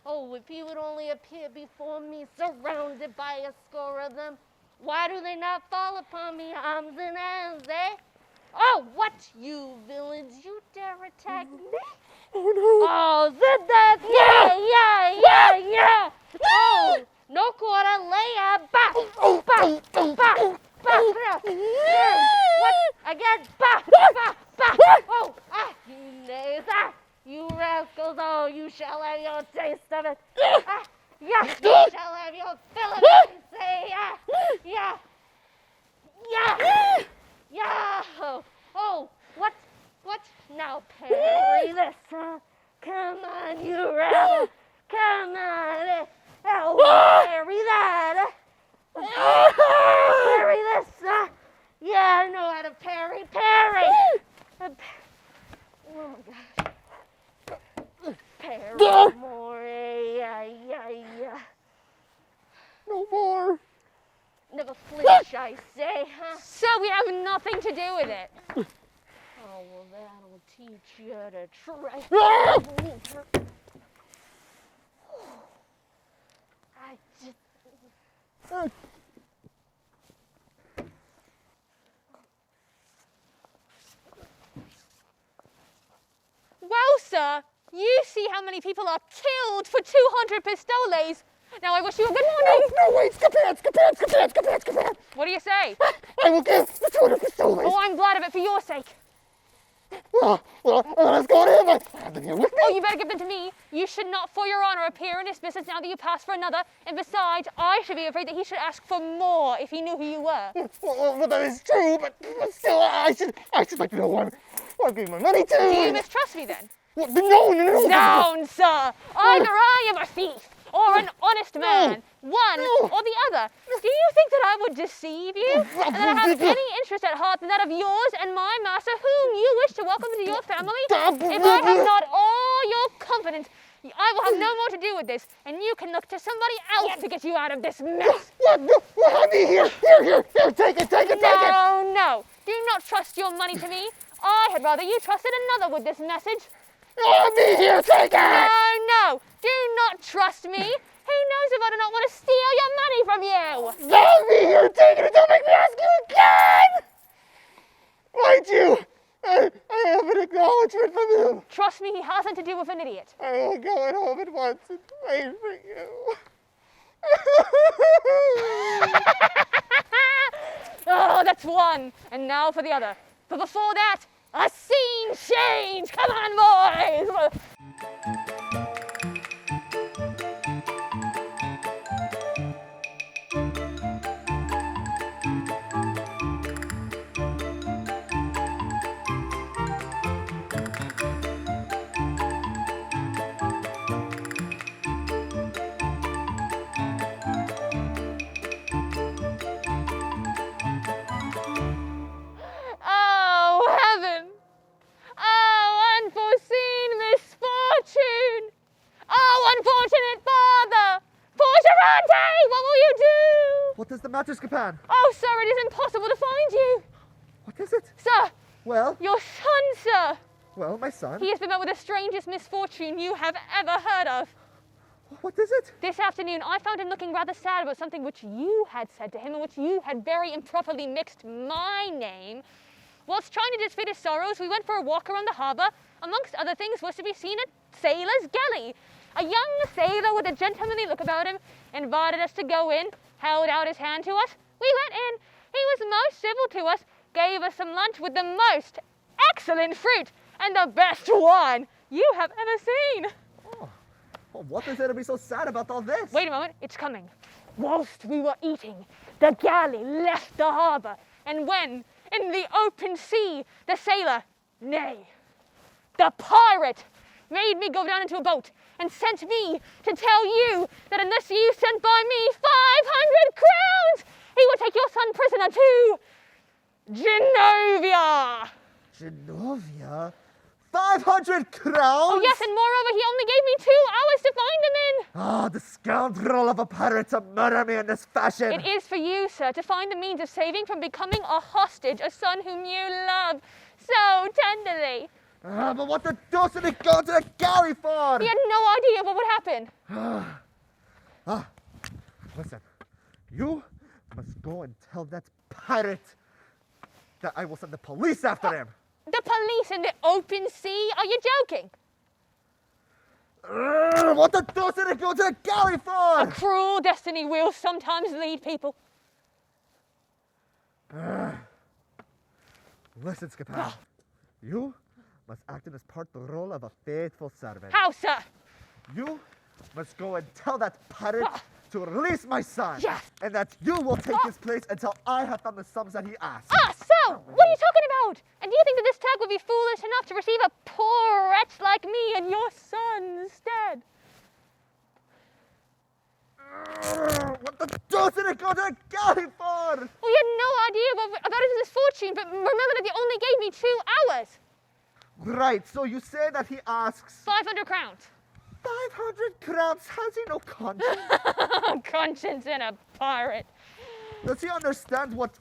Oh, if he would only appear before me, surrounded by a score of them. Why do they not fall upon me, arms and hands, eh? Oh, what, you villains? You dare attack me? Oh no! Oh, did that? Yeah. Oh, no quarter, layer, back. What? Again, back. Oh, you knaves, you rascals, oh, you shall have your taste of it. Yeah, you shall have your fill of it, I say, yeah. Oh, what? Now parry this, Come on, you rabble. Come on. Oh, parry that. Parry this, Yeah, I know how to parry. Oh, gosh. Parry more, yeah. No more! Never flinch, I say, huh? So we have nothing to do with it. Oh, well, that'll teach you to try. I just... Well, sir, you see how many people are killed for 200 pistoles. Now I wish you a good morning. No, wait, Scapin! What do you say? I will give the 200 pistoles! Oh, I'm glad of it for your sake. Well, let's go to him. I have them here with me. Oh, you better give them to me. You should not, for your honor, appear in his business now that you pass for another. And besides, I should be afraid that he should ask for more if he knew who you were. Well, that is true, but still, I should like to know what I'm giving my money to. Do you mistrust me then? What? No. Down, sir! Either I am a thief or an honest man, one or the other. Do you think that I would deceive you? And that I have any interest at heart than that of yours and my master, whom you wish to welcome into your family? If I have not all your confidence, I will have no more to do with this, and you can look to somebody else to get you out of this mess. What? Honey, here, take it. No. Do not trust your money to me. I had rather you trusted another with this message. Honey, here, take it. No. Do not trust me. Who knows if I do not want to steal your money from you? Let me here, take it, and don't make me ask you again! Mind you, I have an acknowledgement from him. Trust me, he has nothing to do with an idiot. I will go at home at once and pray for you. Oh, that's one. And now for the other. But before that, a scene change. Come on, boys. Oh, heaven! Oh, unforeseen misfortune! Oh, unfortunate father! Forgerante, what will you do? What is the matter, Scapin? Oh, sir, it is impossible to find you. What is it? Sir, Well, your son, sir. my son. He has been met with the strangest misfortune you have ever heard of. What is it? This afternoon, I found him looking rather sad about something which you had said to him and which you had very improperly mixed my name. Whilst trying to defeat his sorrows, we went for a walk around the harbour. Amongst other things was to be seen a sailor's galley. A young sailor with a gentlemanly look about him invited us to go in, held out his hand to us. We went in. He was most civil to us, gave us some lunch with the most excellent fruit and the best wine you have ever seen. Well, what is there to be so sad about all this? Wait a moment, it's coming. Whilst we were eating, the galley left the harbour, and when, in the open sea, the sailor, nay, the pirate, made me go down into a boat and sent me to tell you that unless you sent by me 500 crowns, he would take your son prisoner to Genovia. Genovia? 500 crowns? Oh yes, and moreover, he only gave me 2 hours to find him in. Ah, the scoundrel of a pirate to murder me in this fashion. It is for you, sir, to find the means of saving from becoming a hostage a son whom you love so tenderly. Ah, but what the deuce did he go to the galley for? He had no idea what would happen. Listen, you must go and tell that pirate that I will send the police after him. The police in the open sea? Are you joking? What the deuce did it go to the galley for? Cruel destiny will sometimes lead people. Listen, Scapin. You must act in as part the role of a faithful servant. How, sir? You must go and tell that pirate to release my son. Yes. And that you will take his place until I have found the sums that he asked. So, what are you talking about? And do you think that this Turk would be foolish enough to receive a poor wretch like me and your son instead? What the deuce did it go to the galley for? Well, you had no idea about his misfortune, but remember that he only gave me 2 hours. Right, so you say that he asks 500 crowns. 500 crowns. Has he no conscience? Conscience in a pirate. Does he understand what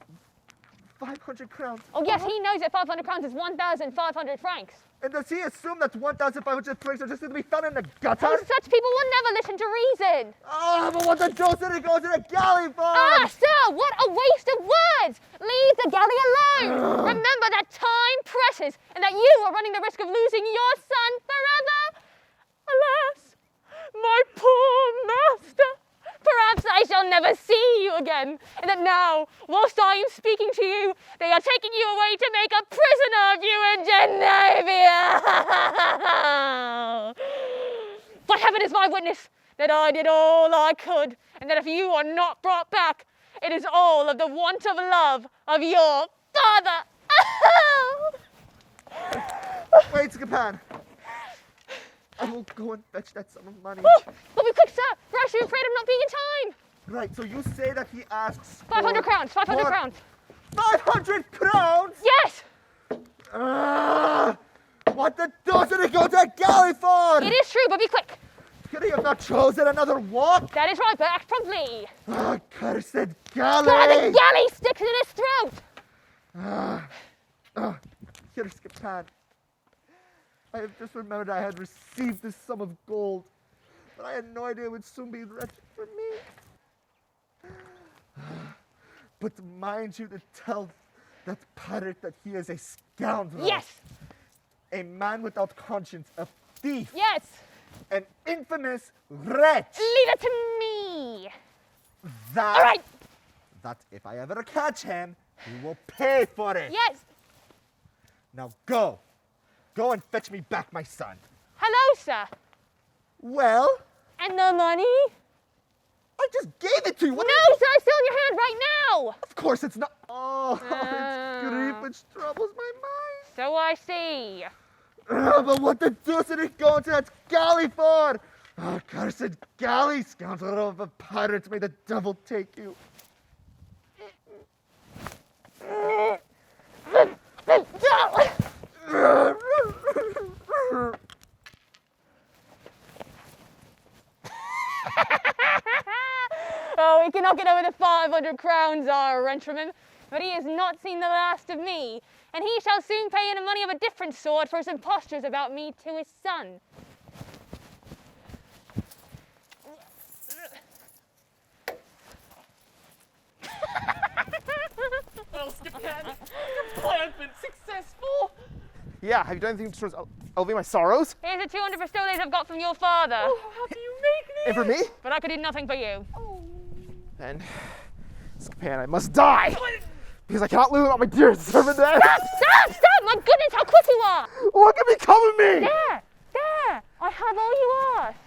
500 crowns Oh, yes, are? he knows that 500 crowns is 1,500 francs. And does he assume that 1,500 francs are just going to be found in the gutter? Oh, such people will never listen to reason. But what the deuce did he go to the galley for? Sir, what a waste of words! Leave the galley alone! Remember that time presses and that you are running the risk of losing your son forever! Alas, my poor master! Perhaps I shall never see you again, and that now, whilst I am speaking to you, they are taking you away to make a prisoner of you in Genevia! But heaven is my witness that I did all I could, and that if you are not brought back, it is all of the want of love of your father! Wait, Scapin. I will go and fetch that sum of money. But be quick, sir, for I should be afraid of not being in time. Right, so you say that he asks 500 crowns, 500 crowns. 500 crowns? Yes! What the deuce did he go to the galley for? It is true, but be quick. Could he have not chosen another walk? That is right, but act promptly. Cursed galley! The galley sticks in his throat. Here, Scapin. I have just remembered I had received this sum of gold, but I had no idea it would soon be wretched for me. But mind you to tell that pirate that he is a scoundrel. Yes, A man without conscience, a thief, yes. an infamous wretch. Leave it to me. That, All right. that if I ever catch him, he will pay for it. Yes. Now go. Go and fetch me back my son. Hello, sir. Well, And the money? I just gave it to you. What No, sir, it's still in your hand right now. Of course it's not. Oh, it's grief which troubles my mind. So I see. But what the deuce did it go into that galley for? Cursed galley, scoundrel of a pirate, may the devil take you. Oh, he cannot get over the 500 crowns, our rentryman, but he has not seen the last of me, and he shall soon pay in money of a different sort for his impostures about me to his son. Well, Scapin, your plan's been successful. Yeah, have you done anything to alleviate my sorrows? Here's the 200 pistoles I've got from your father, How do you make this? And for me? but I could do nothing for you. Then, Scapin, I must die! Because I cannot live without my dear servant there! Stop! My goodness, how quick you are! What can become of me? There! I have all you ask.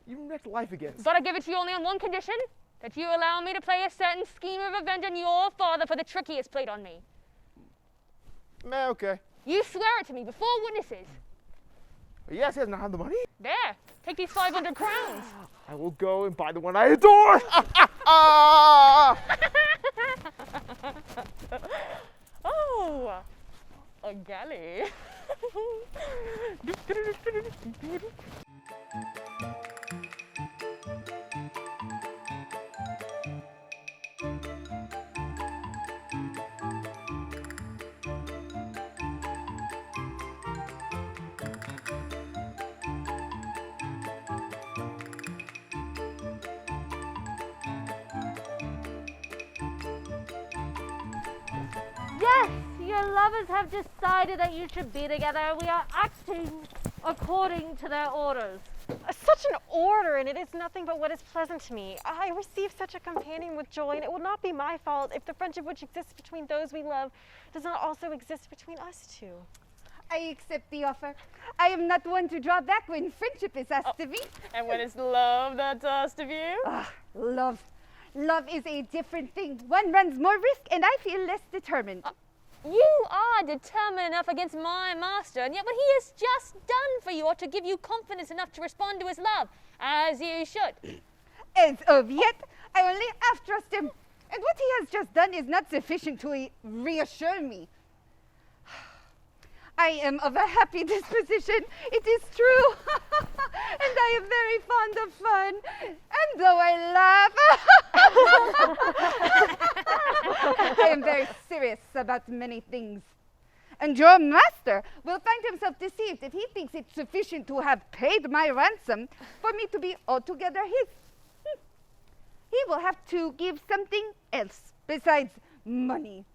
You wrecked life again. But I give it to you only on one condition, that you allow me to play a certain scheme of revenge on your father for the trick he has played on me. Okay. You swear it to me before witnesses. Yes, he doesn't have the money. There, take these 500 crowns. I will go and buy the one I adore. Oh, a galley. your lovers have decided that you should be together, we are acting according to their orders. Such an order, and it is nothing but what is pleasant to me. I receive such a companion with joy, and it will not be my fault if the friendship which exists between those we love does not also exist between us two. I accept the offer. I am not one to draw back when friendship is asked of me. And when it's love that's asked of you? Love. Love is a different thing. One runs more risk, and I feel less determined. You are determined enough against my master, and yet what he has just done for you ought to give you confidence enough to respond to his love, as you should. As of yet, I only half trust him. And what he has just done is not sufficient to reassure me. I am of a happy disposition, it is true. And I am very fond of fun. And though I laugh, I am very serious about many things. And your master will find himself deceived if he thinks it sufficient to have paid my ransom for me to be altogether his. He will have to give something else besides money.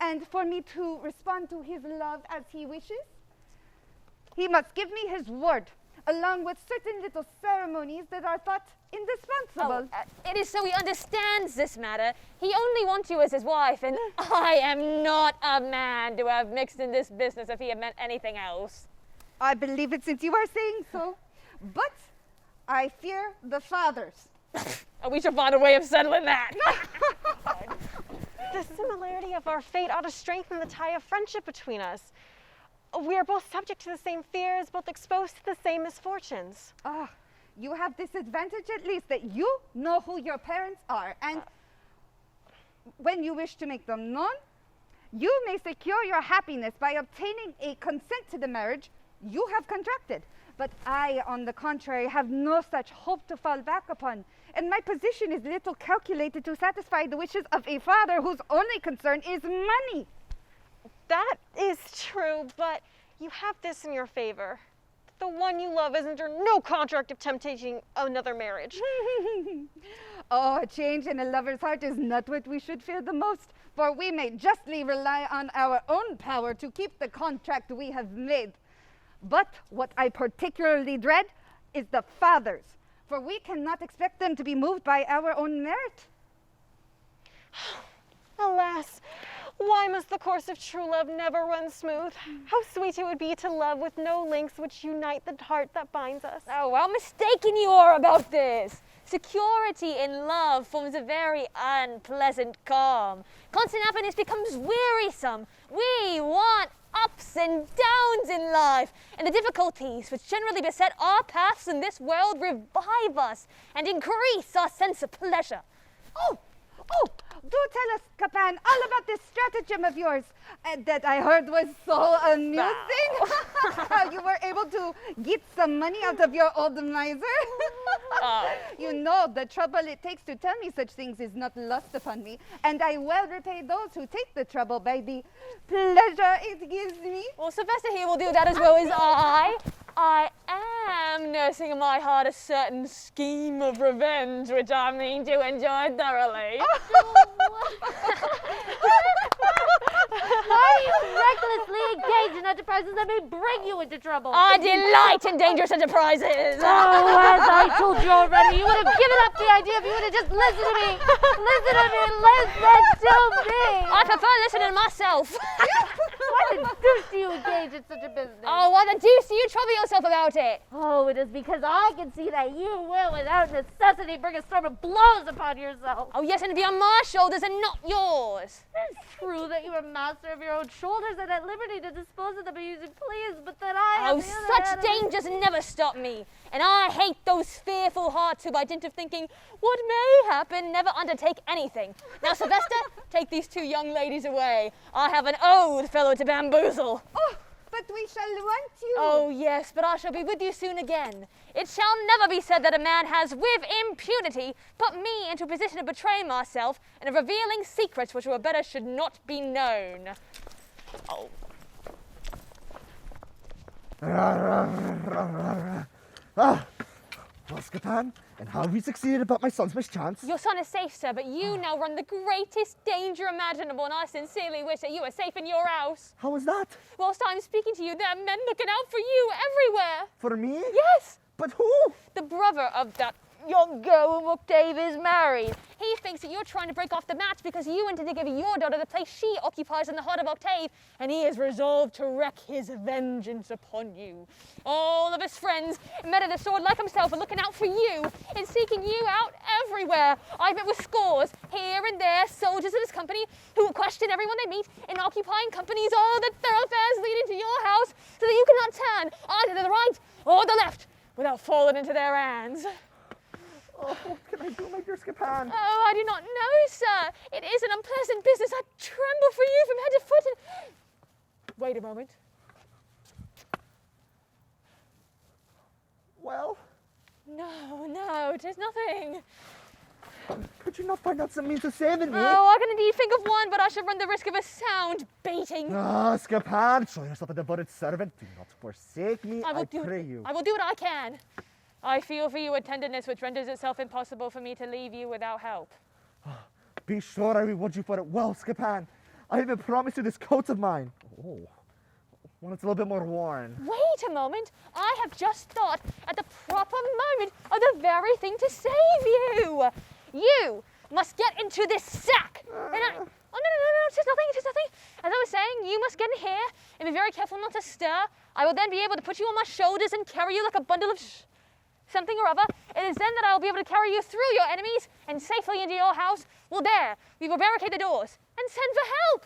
And for me to respond to his love as he wishes, he must give me his word, along with certain little ceremonies that are thought indispensable. It is so he understands this matter. He only wants you as his wife, and I am not a man to have mixed in this business if he had meant anything else. I believe it since you are saying so, but I fear the fathers. We shall find a way of settling that. The similarity of our fate ought to strengthen the tie of friendship between us. We are both subject to the same fears, both exposed to the same misfortunes. You have this advantage at least that you know who your parents are, and when you wish to make them known, you may secure your happiness by obtaining a consent to the marriage you have contracted. But I, on the contrary, have no such hope to fall back upon, and my position is little calculated to satisfy the wishes of a father whose only concern is money. That is true, but you have this in your favor. The one you love is under no contract of tempting another marriage. Oh, a change in a lover's heart is not what we should fear the most, for we may justly rely on our own power to keep the contract we have made. But what I particularly dread is the fathers, for we cannot expect them to be moved by our own merit. Alas, why must the course of true love never run smooth? How sweet it would be to love with no links which unite the heart that binds us. Oh, how mistaken you are about this. Security in love forms a very unpleasant calm. Constant happiness becomes wearisome. We want ups and downs in life, and the difficulties which generally beset our paths in this world revive us and increase our sense of pleasure. Do tell us, Scapin, all about this stratagem of yours that I heard was so amusing. How you were able to get some money out of your old miser. You know, the trouble it takes to tell me such things is not lost upon me, and I well repay those who take the trouble by the pleasure it gives me. Well, Sylvester here will do that as well as I. I am nursing in my heart a certain scheme of revenge, which I mean to enjoy thoroughly. Why do you recklessly engage in enterprises that may bring you into trouble? I delight in dangerous enterprises. Oh, as I told you already, you would have given up the idea if you would have just listened to me. Listen to me, listen to me. I prefer listening to myself. Why the deuce do you engage in such a business? Oh, why the deuce do you trouble yourself about it? Oh, it is because I can see that you will, without necessity, bring a storm of blows upon yourself. Oh, yes, and be on my shoulders and not yours. It's true that you are master of your own shoulders and at liberty to dispose of them as you please, but that I Oh, such dangers never stop me. And I hate those fearful hearts who, by dint of thinking what may happen, never undertake anything. Now, Sylvester, take these two young ladies away. I have an old fellow to bamboozle. Oh, but we shall want you. Oh, yes, but I shall be with you soon again. It shall never be said that a man has, with impunity, put me into a position to betray myself and of revealing secrets which were better should not be known. Oh. Well, Scapin, and how have we succeeded about my son's mischance? Your son is safe, sir, but you now run the greatest danger imaginable, and I sincerely wish that you were safe in your house. How was that? Whilst I'm speaking to you, there are men looking out for you everywhere. For me? Yes, But who? the brother of that young girl who Octave is married. He thinks that you're trying to break off the match because you intend to give your daughter the place she occupies in the heart of Octave, and he is resolved to wreak his vengeance upon you. All of his friends, men of the sword like himself, are looking out for you and seeking you out everywhere. I've met with scores, here and there, soldiers of his company who will question everyone they meet and occupying companies all the thoroughfares leading to your house so that you cannot turn either to the right or the left without falling into their hands. Oh, what can I do, my dear Scapin? Oh, I do not know, sir. It is an unpleasant business. I tremble for you from head to foot and... Wait a moment. Well, No, it is nothing. could you not find out some means of saving me? Oh, I can indeed think of one, but I should run the risk of a sound baiting. Ah, Scapin, show yourself a devoted servant. Do not forsake me, I will I do pray it. you. I will do what I can. I feel for you a tenderness which renders itself impossible for me to leave you without help. Be sure I reward you for it well, Scapin. I even promised you this coat of mine. Oh, one that's a little bit more worn. Wait a moment. I have just thought at the proper moment of the very thing to save you. You must get into this sack. No, it's just nothing. As I was saying, you must get in here and be very careful not to stir. I will then be able to put you on my shoulders and carry you like a bundle of something or other. It is then that I will be able to carry you through your enemies and safely into your house. Well, there, we will barricade the doors and send for help.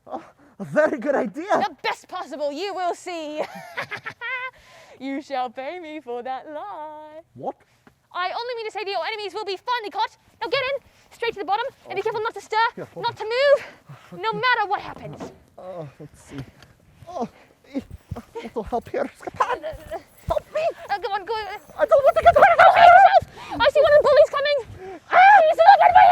Oh, a very good idea. The best possible, you will see. You shall pay me for that lie. What? I only mean to say that your enemies will be finally caught. Now get in, straight to the bottom, and be careful not to stir, not to move, no matter what happens. Let's see. Oh, a little help here, Scapin. Help me. Go on. I don't want to get hurt. Help yourself! I see one of the bullies coming. Please look at my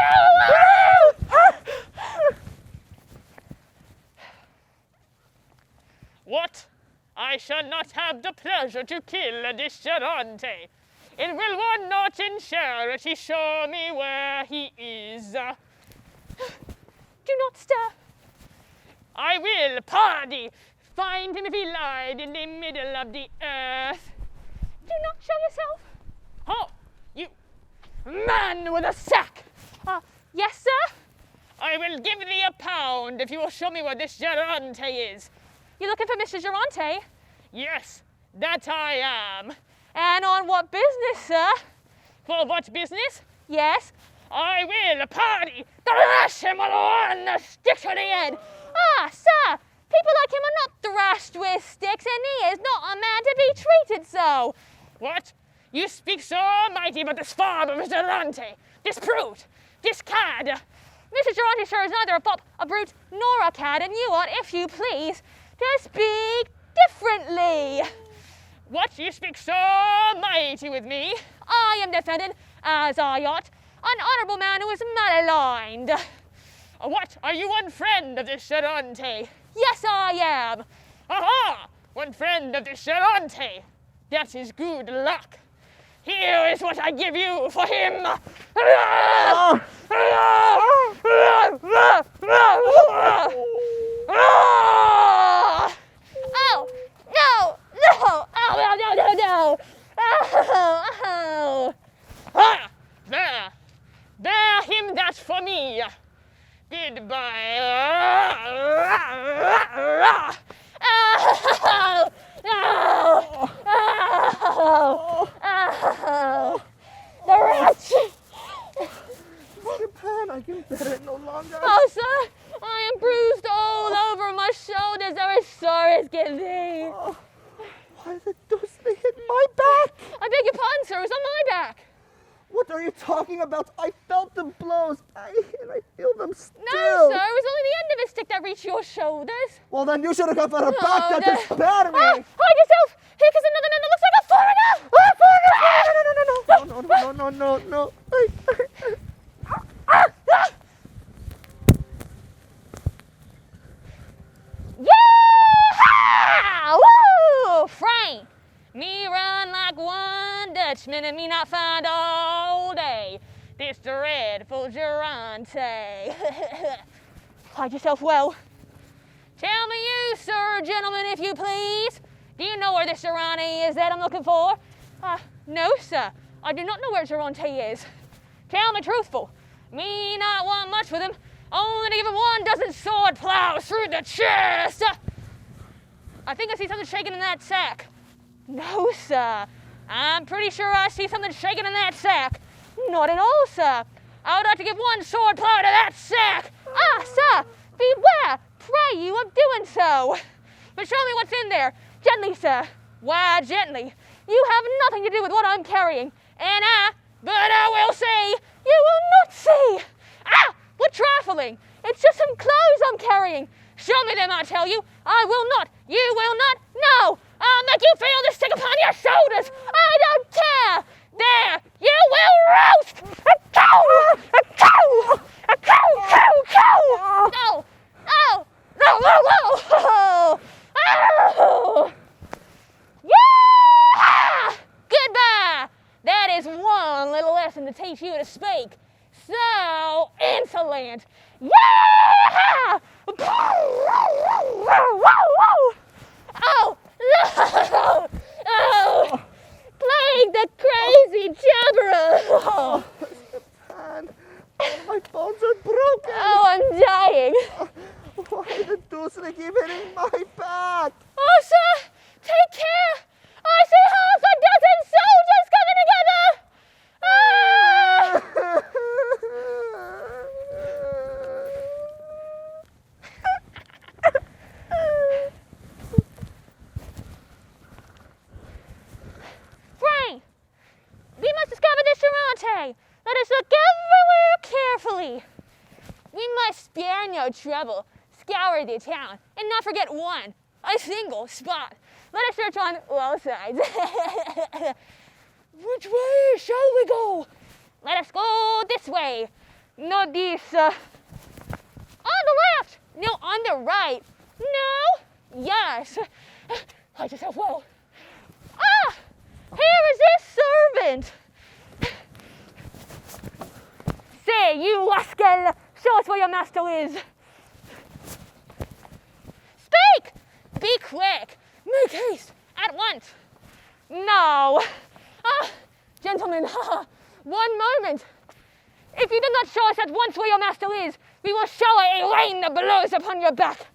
What? I shall not have the pleasure to kill this Gerante. And will one not in charity show me where he is? Do not stir. I will, pardy, find him if he lied in the middle of the earth. Do not show yourself. Oh, you man with a sack! Yes, sir? I will give thee £1 if you will show me where this Gerante is. You're looking for Mr. Gerante? Yes, that I am. And on what business, sir? For what business? Yes. I will, party, thrash him on the stick to the head. Sir, people like him are not thrashed with sticks, and he is not a man to be treated so. What? You speak so mighty about this father of Gerante, this brute, this cad. Mr. Gerante, sir, is neither a fop, a brute, nor a cad, and you ought, if you please, to speak differently. What? You speak so mighty with me? I am defended, as I ought, an honourable man who is malaligned. What? Are you one friend of this Gerante? Yes, I am. Aha! One friend of this Gerante. That is good luck. Here is what I give you for him. Oh, no! Oh, no! Oh. Ah! There! Bear him that for me. Goodbye. Oh! No! Oh! The wretch! Scapin, I can bear it no longer. Oh, sir, I am bruised all over my shoulders. They're as sore as can be. Oh, why the deuce they hit my back? I beg your pardon, sir. It was on my back. What are you talking about? I felt the blows, and I feel them still. No, sir. It was only the end of his stick that reached your shoulders. Well, then you should have gone for her No, back then no. to spare me. Hide yourself! Here comes another man that looks like a foreigner! No. Yeah! Woo! Frank! Me run like one Dutch watchman and me not find all day this dreadful Durante. Hide yourself well. Tell me you, sir, gentlemen, if you please. Do you know where this Durante is that I'm looking for? No, sir. I do not know where Durante is. Tell me truthful. Me not want much with him. Only to give him 1 sword plows through the chest. I think I see something shaking in that sack. No, sir. I'm pretty sure I see something shaking in that sack. Not at all, sir. I would like to give 1 sword plow to that sack. Sir, beware. Pray you of doing so. But show me what's in there. Gently, sir. Why, gently. You have nothing to do with what I'm carrying. And but I will say, you will not see. What trifling. It's just some clothes I'm carrying. Show me them, I tell you. I will not. You will not. No. I'll make you feel the stick upon your shoulders. I don't care. There. You will roast. A cow. A cow. A cow. Cow. Cow. No. No. No. No. No. Oh. Yeah. Goodbye. That is 1 little lesson to teach you to speak. So insolent. Yeah! Oh, no! Oh! Playing the crazy jabberer! Oh. Man, my bones are broken. Oh, I'm dying. Why the deuce did they keep hitting my back? Oh, sir, take care. I see 6 soldiers coming together. Frank, we must discover this Durante. Let us look everywhere carefully. We must spare no trouble. Scour the town, and not forget a single spot. Let us search on all sides. Which way shall we go? Let us go this way. No, this, on the left. No, on the right. No. Yes. Hide yourself well. Here is this servant. Say, you rascal, show us where your master is. Speak! Be quick. Make haste. At once. No. Gentlemen, 1 moment. If you do not show us at once where your master is, we will shower a rain of blows upon your back.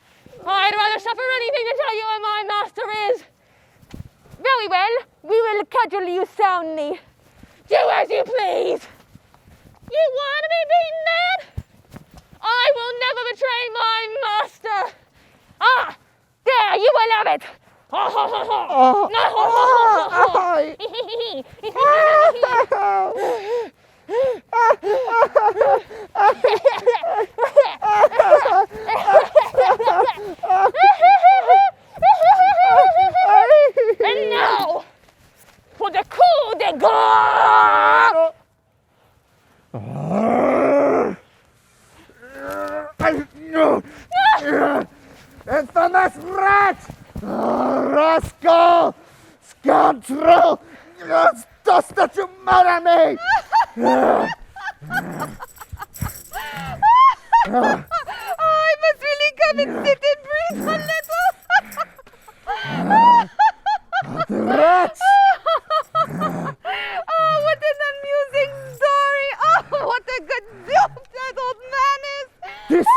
I'd rather suffer anything than tell you where my master is. Very well, we will cudgel you soundly. Do as you please. You want to be beaten, then? I will never betray my master. There, you will have it. And now, for the coup de grace! Infamous rat! Rascal! Scoundrel! Just that you murder me! I must really come and sit and breathe a little. The rats! Oh, what an amusing story. Oh, what a good joke that old man is. This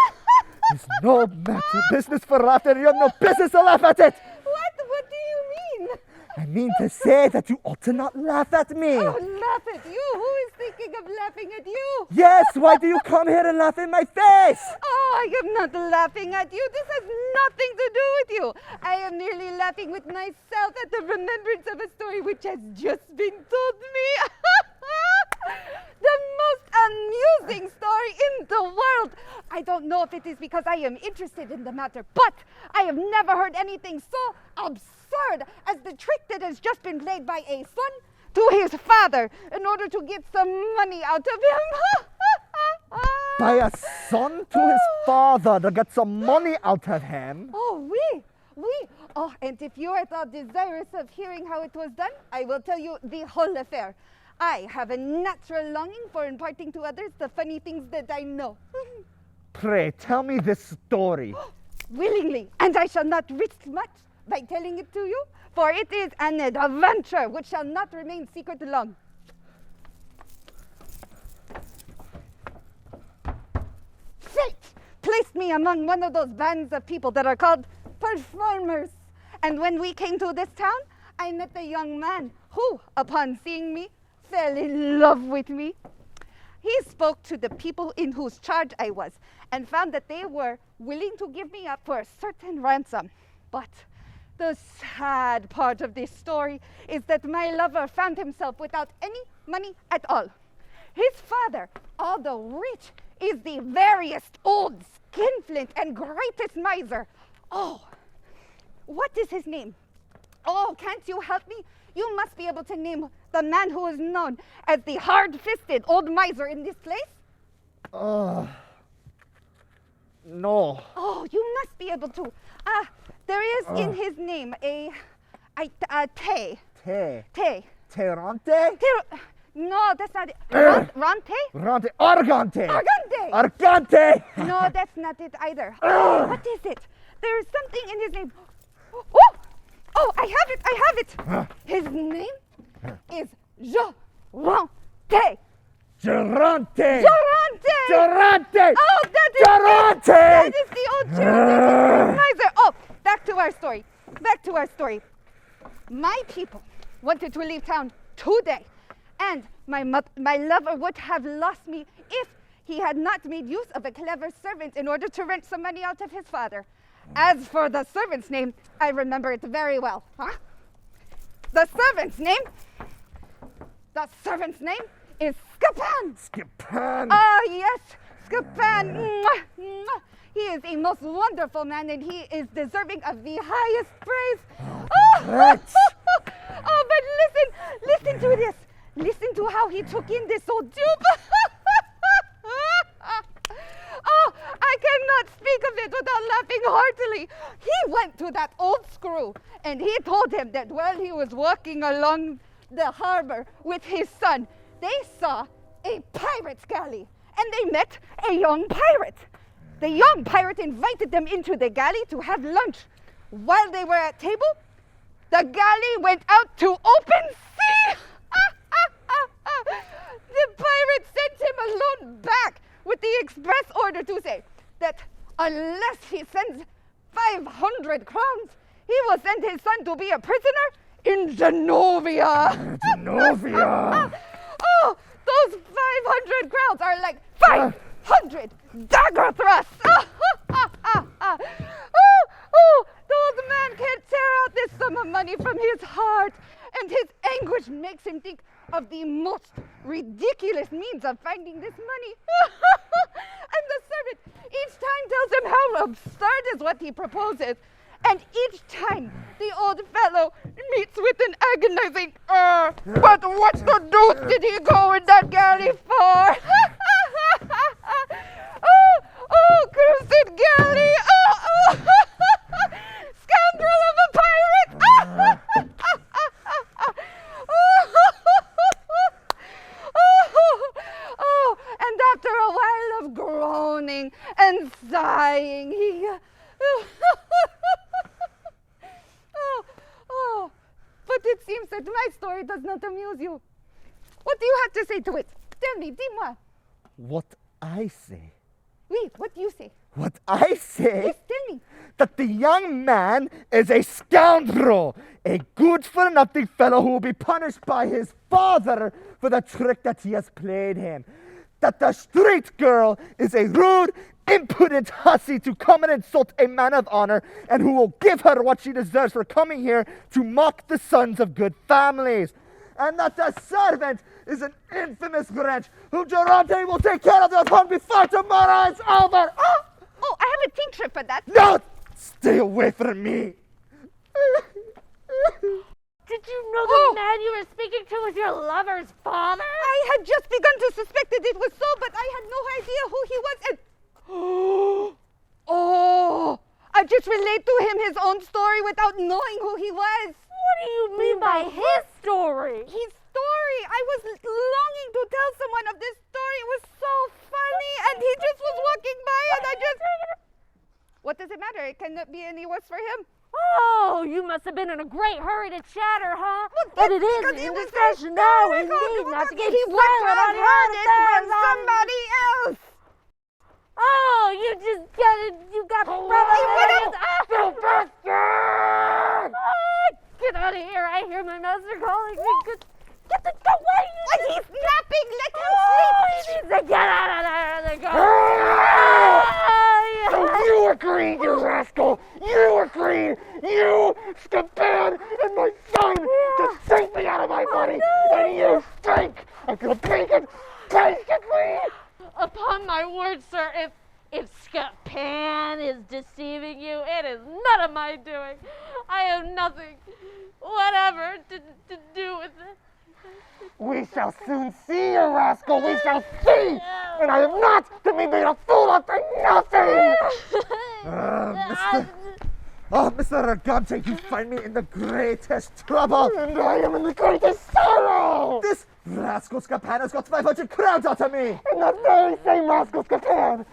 is no matter business for laughter. You have no business to laugh at it. What do you mean? I mean to say that you ought to not laugh at me. Oh, laugh at you? Who is thinking of laughing at you? Yes, why do you come here and laugh in my face? Oh, I am not laughing at you. This has nothing to do with you. I am merely laughing with myself at the remembrance of a story which has just been told me. The most amusing story in the world. I don't know if it is because I am interested in the matter, but I have never heard anything so absurd as the trick that has just been played by a son to his father in order to get some money out of him. By a son to his father to get some money out of him? Oh, oui. Oui. Oh, and if you are at all desirous of hearing how it was done, I will tell you the whole affair. I have a natural longing for imparting to others the funny things that I know. Pray, tell me this story. Willingly, and I shall not risk much by telling it to you, for it is an adventure which shall not remain secret long. Fate placed me among one of those bands of people that are called performers. And when we came to this town, I met a young man who, upon seeing me, fell in love with me. He spoke to the people in whose charge I was and found that they were willing to give me up for a certain ransom. But the sad part of this story is that my lover found himself without any money at all. His father, although rich, is the veriest old skinflint and greatest miser. Oh, what is his name? Oh, can't you help me? You must be able to name the man who is known as the hard-fisted old miser in this place. No. Oh, you must be able to. There is in his name a Te. Terante? No, that's not it. Ronte? Rante. Argante. Argante! Argante. No, that's not it either. What is it? There is something in his name. Oh! Oh, I have it. His name is Jorante. Durante. Durante! Durante. Oh, Durante! that is the old Durante miser. Oh, back to our story. My people wanted to leave town today, and my lover would have lost me if he had not made use of a clever servant in order to wrench some money out of his father. As for the servant's name, I remember it very well. The servant's name is Scapin. Scapin. Ah, yes, Scapin. Mwah, mwah. He is a most wonderful man, and he is deserving of the highest praise. Oh, but listen to this. Listen to how he took in this old dupe. Oh, I cannot speak of it without laughing heartily. He went to that old screw, and he told him that while he was walking along the harbor with his son, they saw a pirate's galley, and they met a young pirate. The young pirate invited them into the galley to have lunch. While they were at table, the galley went out to open sea. The pirate sent him alone back with the express order to say that unless he sends 500 crowns, he will send his son to be a prisoner in Genovia. Genovia. Oh, those 500 crowns are like 500 dagger thrusts. The old man can't tear out this sum of money from his heart, and his anguish makes him think of the most ridiculous means of finding this money. And the servant each time tells him how absurd is what he proposes. And each time the old fellow meets with an agonizing, but what the deuce did he go in that galley for? Oh, cursed galley! Scoundrel of a pirate! Oh, and after a while of groaning and sighing, he... But it seems that my story does not amuse you. What do you have to say to it? Tell me, dis-moi. What I say? Oui, what do you say? What I say? Yes, tell me. That the young man is a scoundrel, a good-for-nothing fellow who will be punished by his father for the trick that he has played him. That the street girl is a rude, impudent hussy to come and insult a man of honor, and who will give her what she deserves for coming here to mock the sons of good families. And that the servant is an infamous wretch whom Durante will take care of upon before tomorrow is over. Oh, I have a tincture for that. No! Stay away from me! Did you know the man you were speaking to was your lover's father? I had just begun to suspect that it was so, but I had no idea who he was. And oh, a just relate to him his own story without knowing who he was. What do you mean by his story? His story. I was longing to tell someone of this story. It was so funny, and he just was walking by, and I just. What does it matter? It cannot be any worse for him. Oh, you must have been in a great hurry to chatter, huh? Well, But it because is it in was discussion now, hysterical. indeed, not to get He would silent have on your heard it from affairs. somebody else. Oh, you just got it. You got Get out of here. I hear my master calling me. Get the go away. He's napping. Let him He needs to get out of there. So you agreed, you rascal! You agreed! You, Scapin, and my son to take me out of my body! And you think I'm gonna take it patiently! Upon my word, sir, if Scapin is deceiving you, it is none of my doing. I have nothing whatever to do with it. We shall soon see, you rascal! We shall see! And I am not to be made a fool of for nothing! Mr. Argante, you find me in the greatest trouble. And I am in the greatest sorrow! This rascal Scapin has got 500 crowns out of me. And that very same rascal Scapin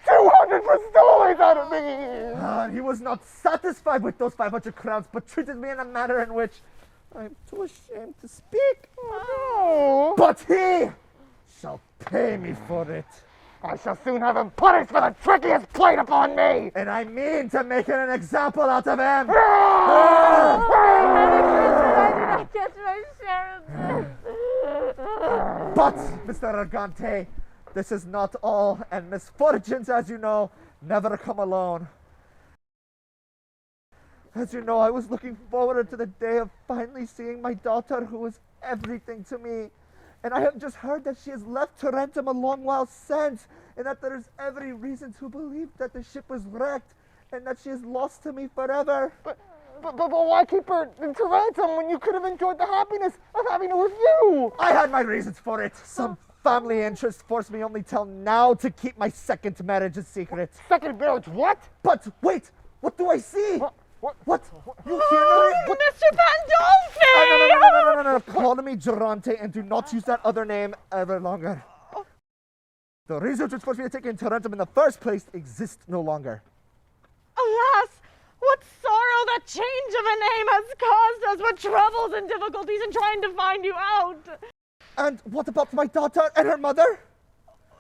200 pistoles out of me! He was not satisfied with those 500 crowns, but treated me in a manner in which I'm too ashamed to speak. Oh. But he shall pay me for it. I shall soon have him punished for the trick he has played upon me! And I mean to make an example out of him. I catch my share of this. But, Mr. Argante, this is not all, and misfortunes, as you know, never come alone. As you know, I was looking forward to the day of finally seeing my daughter, who was everything to me. And I have just heard that she has left Tarentum a long while since, and that there is every reason to believe that the ship was wrecked, and that she is lost to me forever. But why keep her in Tarentum when you could have enjoyed the happiness of having her with you? I had my reasons for it. Some family interest forced me only till now to keep my second marriage a secret. Second marriage, what? But wait, what do I see? What? You hear me? Mr. Pandolfi! No. Call me Durante and do not use that other name ever longer. The research which forced me to take in Tarentum in the first place exists no longer. Alas, what sorrow that change of a name has caused us, what troubles and difficulties in trying to find you out. And what about my daughter and her mother?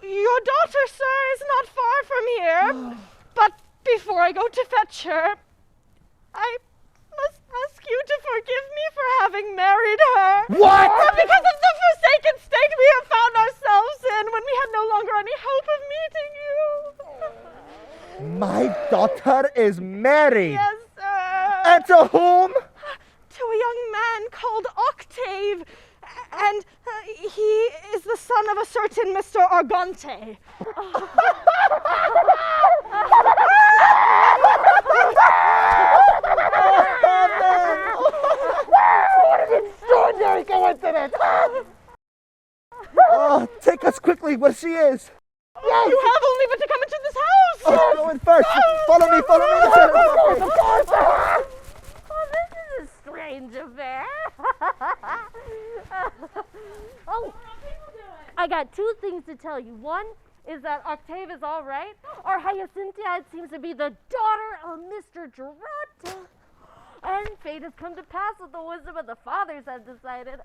Your daughter, sir, is not far from here. But before I go to fetch her, I must ask you to forgive me for having married her. What? Because of the forsaken state we have found ourselves in when we had no longer any hope of meeting you. My daughter is married. Yes, sir. And to whom? To a young man called Octave. And he is the son of a certain Mr. Argante. What an extraordinary coincidence! Take us quickly where she is. Yes. You have only but to come into this house. Go in first. Follow me. Of course! Oh, this is a strange affair. Oh, I got two things to tell you. One is that Octave is all right, or Hyacinthia, it seems to be the daughter of Mr. Gerardo. And fate has come to pass with the wisdom of the fathers have decided.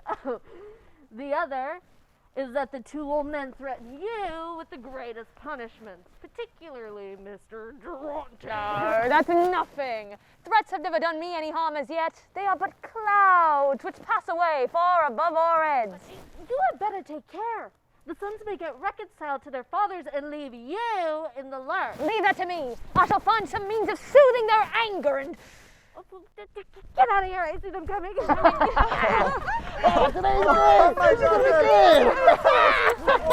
The other is that the two old men threaten you with the greatest punishments, particularly Mr. Gerardo. No, that's nothing. Threats have never done me any harm as yet. They are but clouds which pass away far above our heads. You had better take care. The sons may get reconciled to their fathers and leave you in the lurch. Leave that to me. I shall find some means of soothing their anger and... Get out of here, I see them coming. Oh, today's great! My daughter!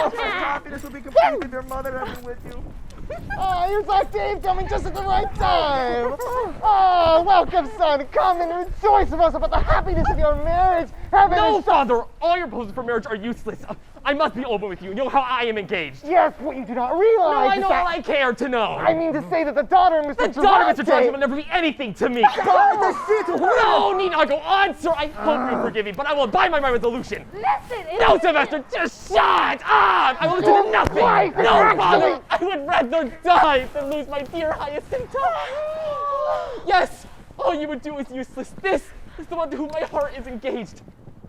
It's Happiness will be complete with your mother having with you. Oh, here's Octave coming just at the right time! Oh, welcome, son! Come and rejoice with us about the happiness of your marriage! No, father! All your proposals for marriage are useless. I must be open with you. You know how I am engaged. Yes, what you do not No, realize I is know that... all I care to know. I mean to say that the daughter of Mr. The daughter of Mr. Johnson will Durante... never be anything to me. No, No, need not go on, sir. I hope you forgive me, but I will abide by my resolution. Listen, No, Sylvester, just shut up! I will listen to nothing. wife is No, actually- Father, I would rather die than lose my dear Hyacinta. Yes, all you would do is useless. This is the one to whom my heart is engaged.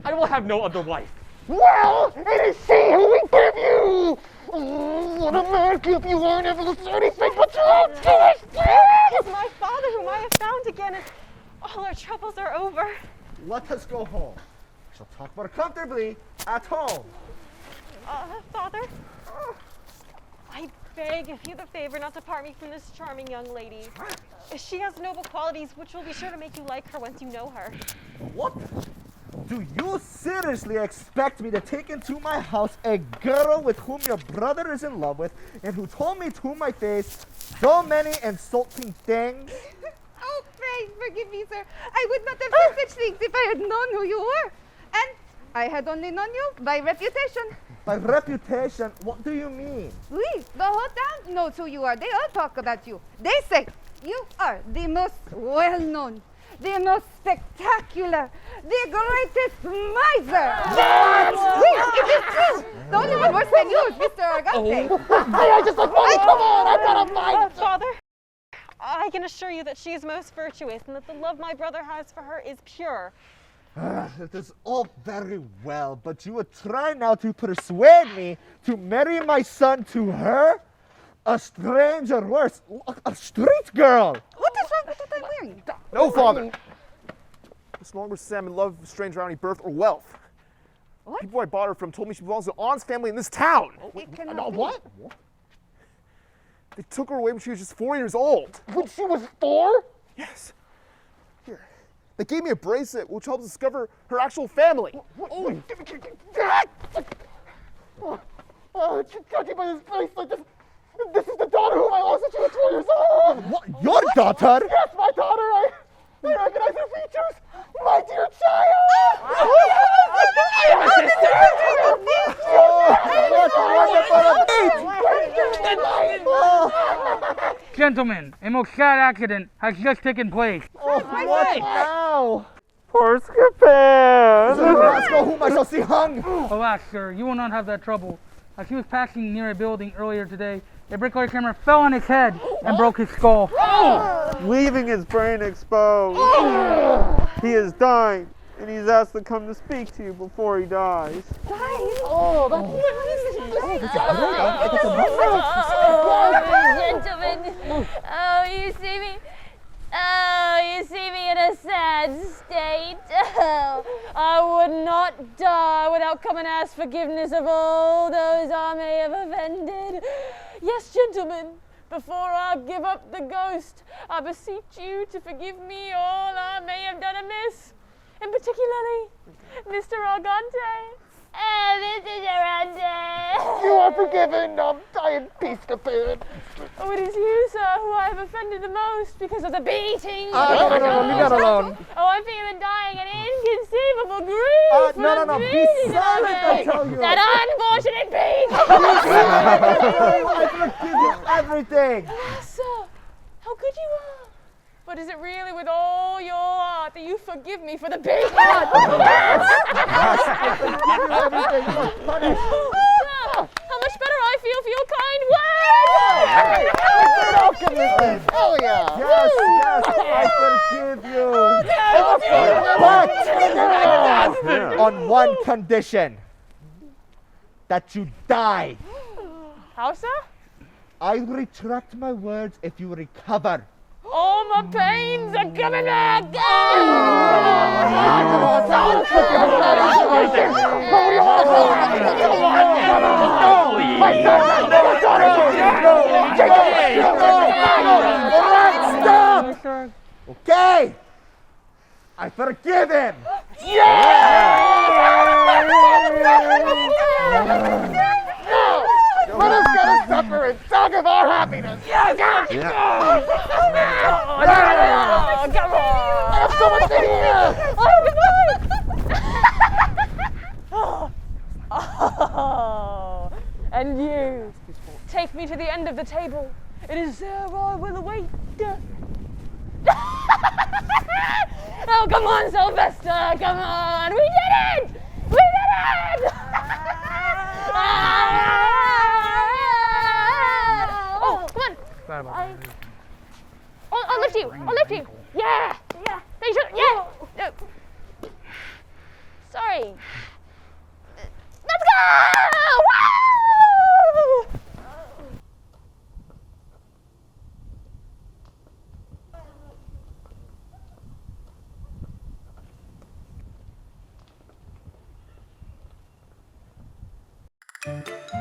I will have no other wife. Well, it is she who we give you! Oh, what a man if you are never listen to anything but your own foolish It is my father whom I have found again, and all our troubles are over. Let us go home. We shall talk more comfortably at home. Father? I beg of you the favor not to part me from this charming young lady. She has noble qualities which will be sure to make you like her once you know her. What? Do you seriously expect me to take into my house a girl with whom your brother is in love with and who told me to my face so many insulting things? Oh, pray forgive me, sir. I would not have said such things if I had known who you were. And I had only known you by reputation. By reputation, what do you mean? Oui, the whole town knows who you are. They all talk about you. They say you are the most well-known, the most spectacular, the greatest miser. Yes, it is true. The only one worse than you is Mr. Argante. I just like, oh, come on, I've got to find... Father, I can assure you that she is most virtuous and that the love my brother has for her is pure. It is all very well, but you would try now to persuade me to marry my son to her? A stranger, worse, a street girl. What is wrong with what I'm wearing? No, Father. This longer Sam in love with a stranger out of any birth or wealth. What? People I bought her from told me she belongs to the On's family in this town. It cannot be. What? They took her away when she was just 4 years old. When she was 4? Yes. Here. They gave me a bracelet which helps discover her actual family. Judging by this bracelet, this is the daughter whom I lost when she was 4 years old! What? Your daughter? Yes, my daughter! I recognize her features! My dear child! I am a sister! Gentlemen, a most sad accident has just taken place. What now? Poor Scapin! The rascal whom I shall see hung. Alas, sir, you will not have that trouble. As he was passing near a building earlier today, a bricklayer camera fell on his head and broke his skull. Leaving his brain exposed. He is dying, and he's asked to come to speak to you before he dies. Gentlemen, oh, you see me? Oh, you see me in a sad state. Oh, I would not die without come and ask forgiveness of all those I may have offended. Yes, gentlemen, before I give up the ghost, I beseech you to forgive me all I may have done amiss, and particularly Mr. Argante. Mr. Argante. You are forgiven, die in peace, Scapin. Oh, it is you, sir, who I have offended the most because of the beating. No, leave that alone. Oh, I'm feeling dying an inconceivable grief. No, be silent, I tell you. That unfortunate beating. I forgive you everything. Sir, how good you are. But is it really with all your heart that you forgive me for the beating? I forgive you everything. You are punished. Sir, how much better I feel for your kind words. Oh, yeah! Yes, I forgive you. But on one condition, that you die. How, sir? I retract my words if you recover. All my pains are coming back. Stop! Okay, I forgive him. Let us go to supper and talk of our happiness! Yes! Come on. I have so much to hear! Oh, goodbye. Oh, and you, take me to the end of the table. It is there I will await. Oh, come on, Sylvester, come on. We did it! We did it! Oh, come on. I'll lift you. I'll lift you. Yeah. Yeah. They should. Yeah. No. Sorry. Let's go!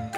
Woo!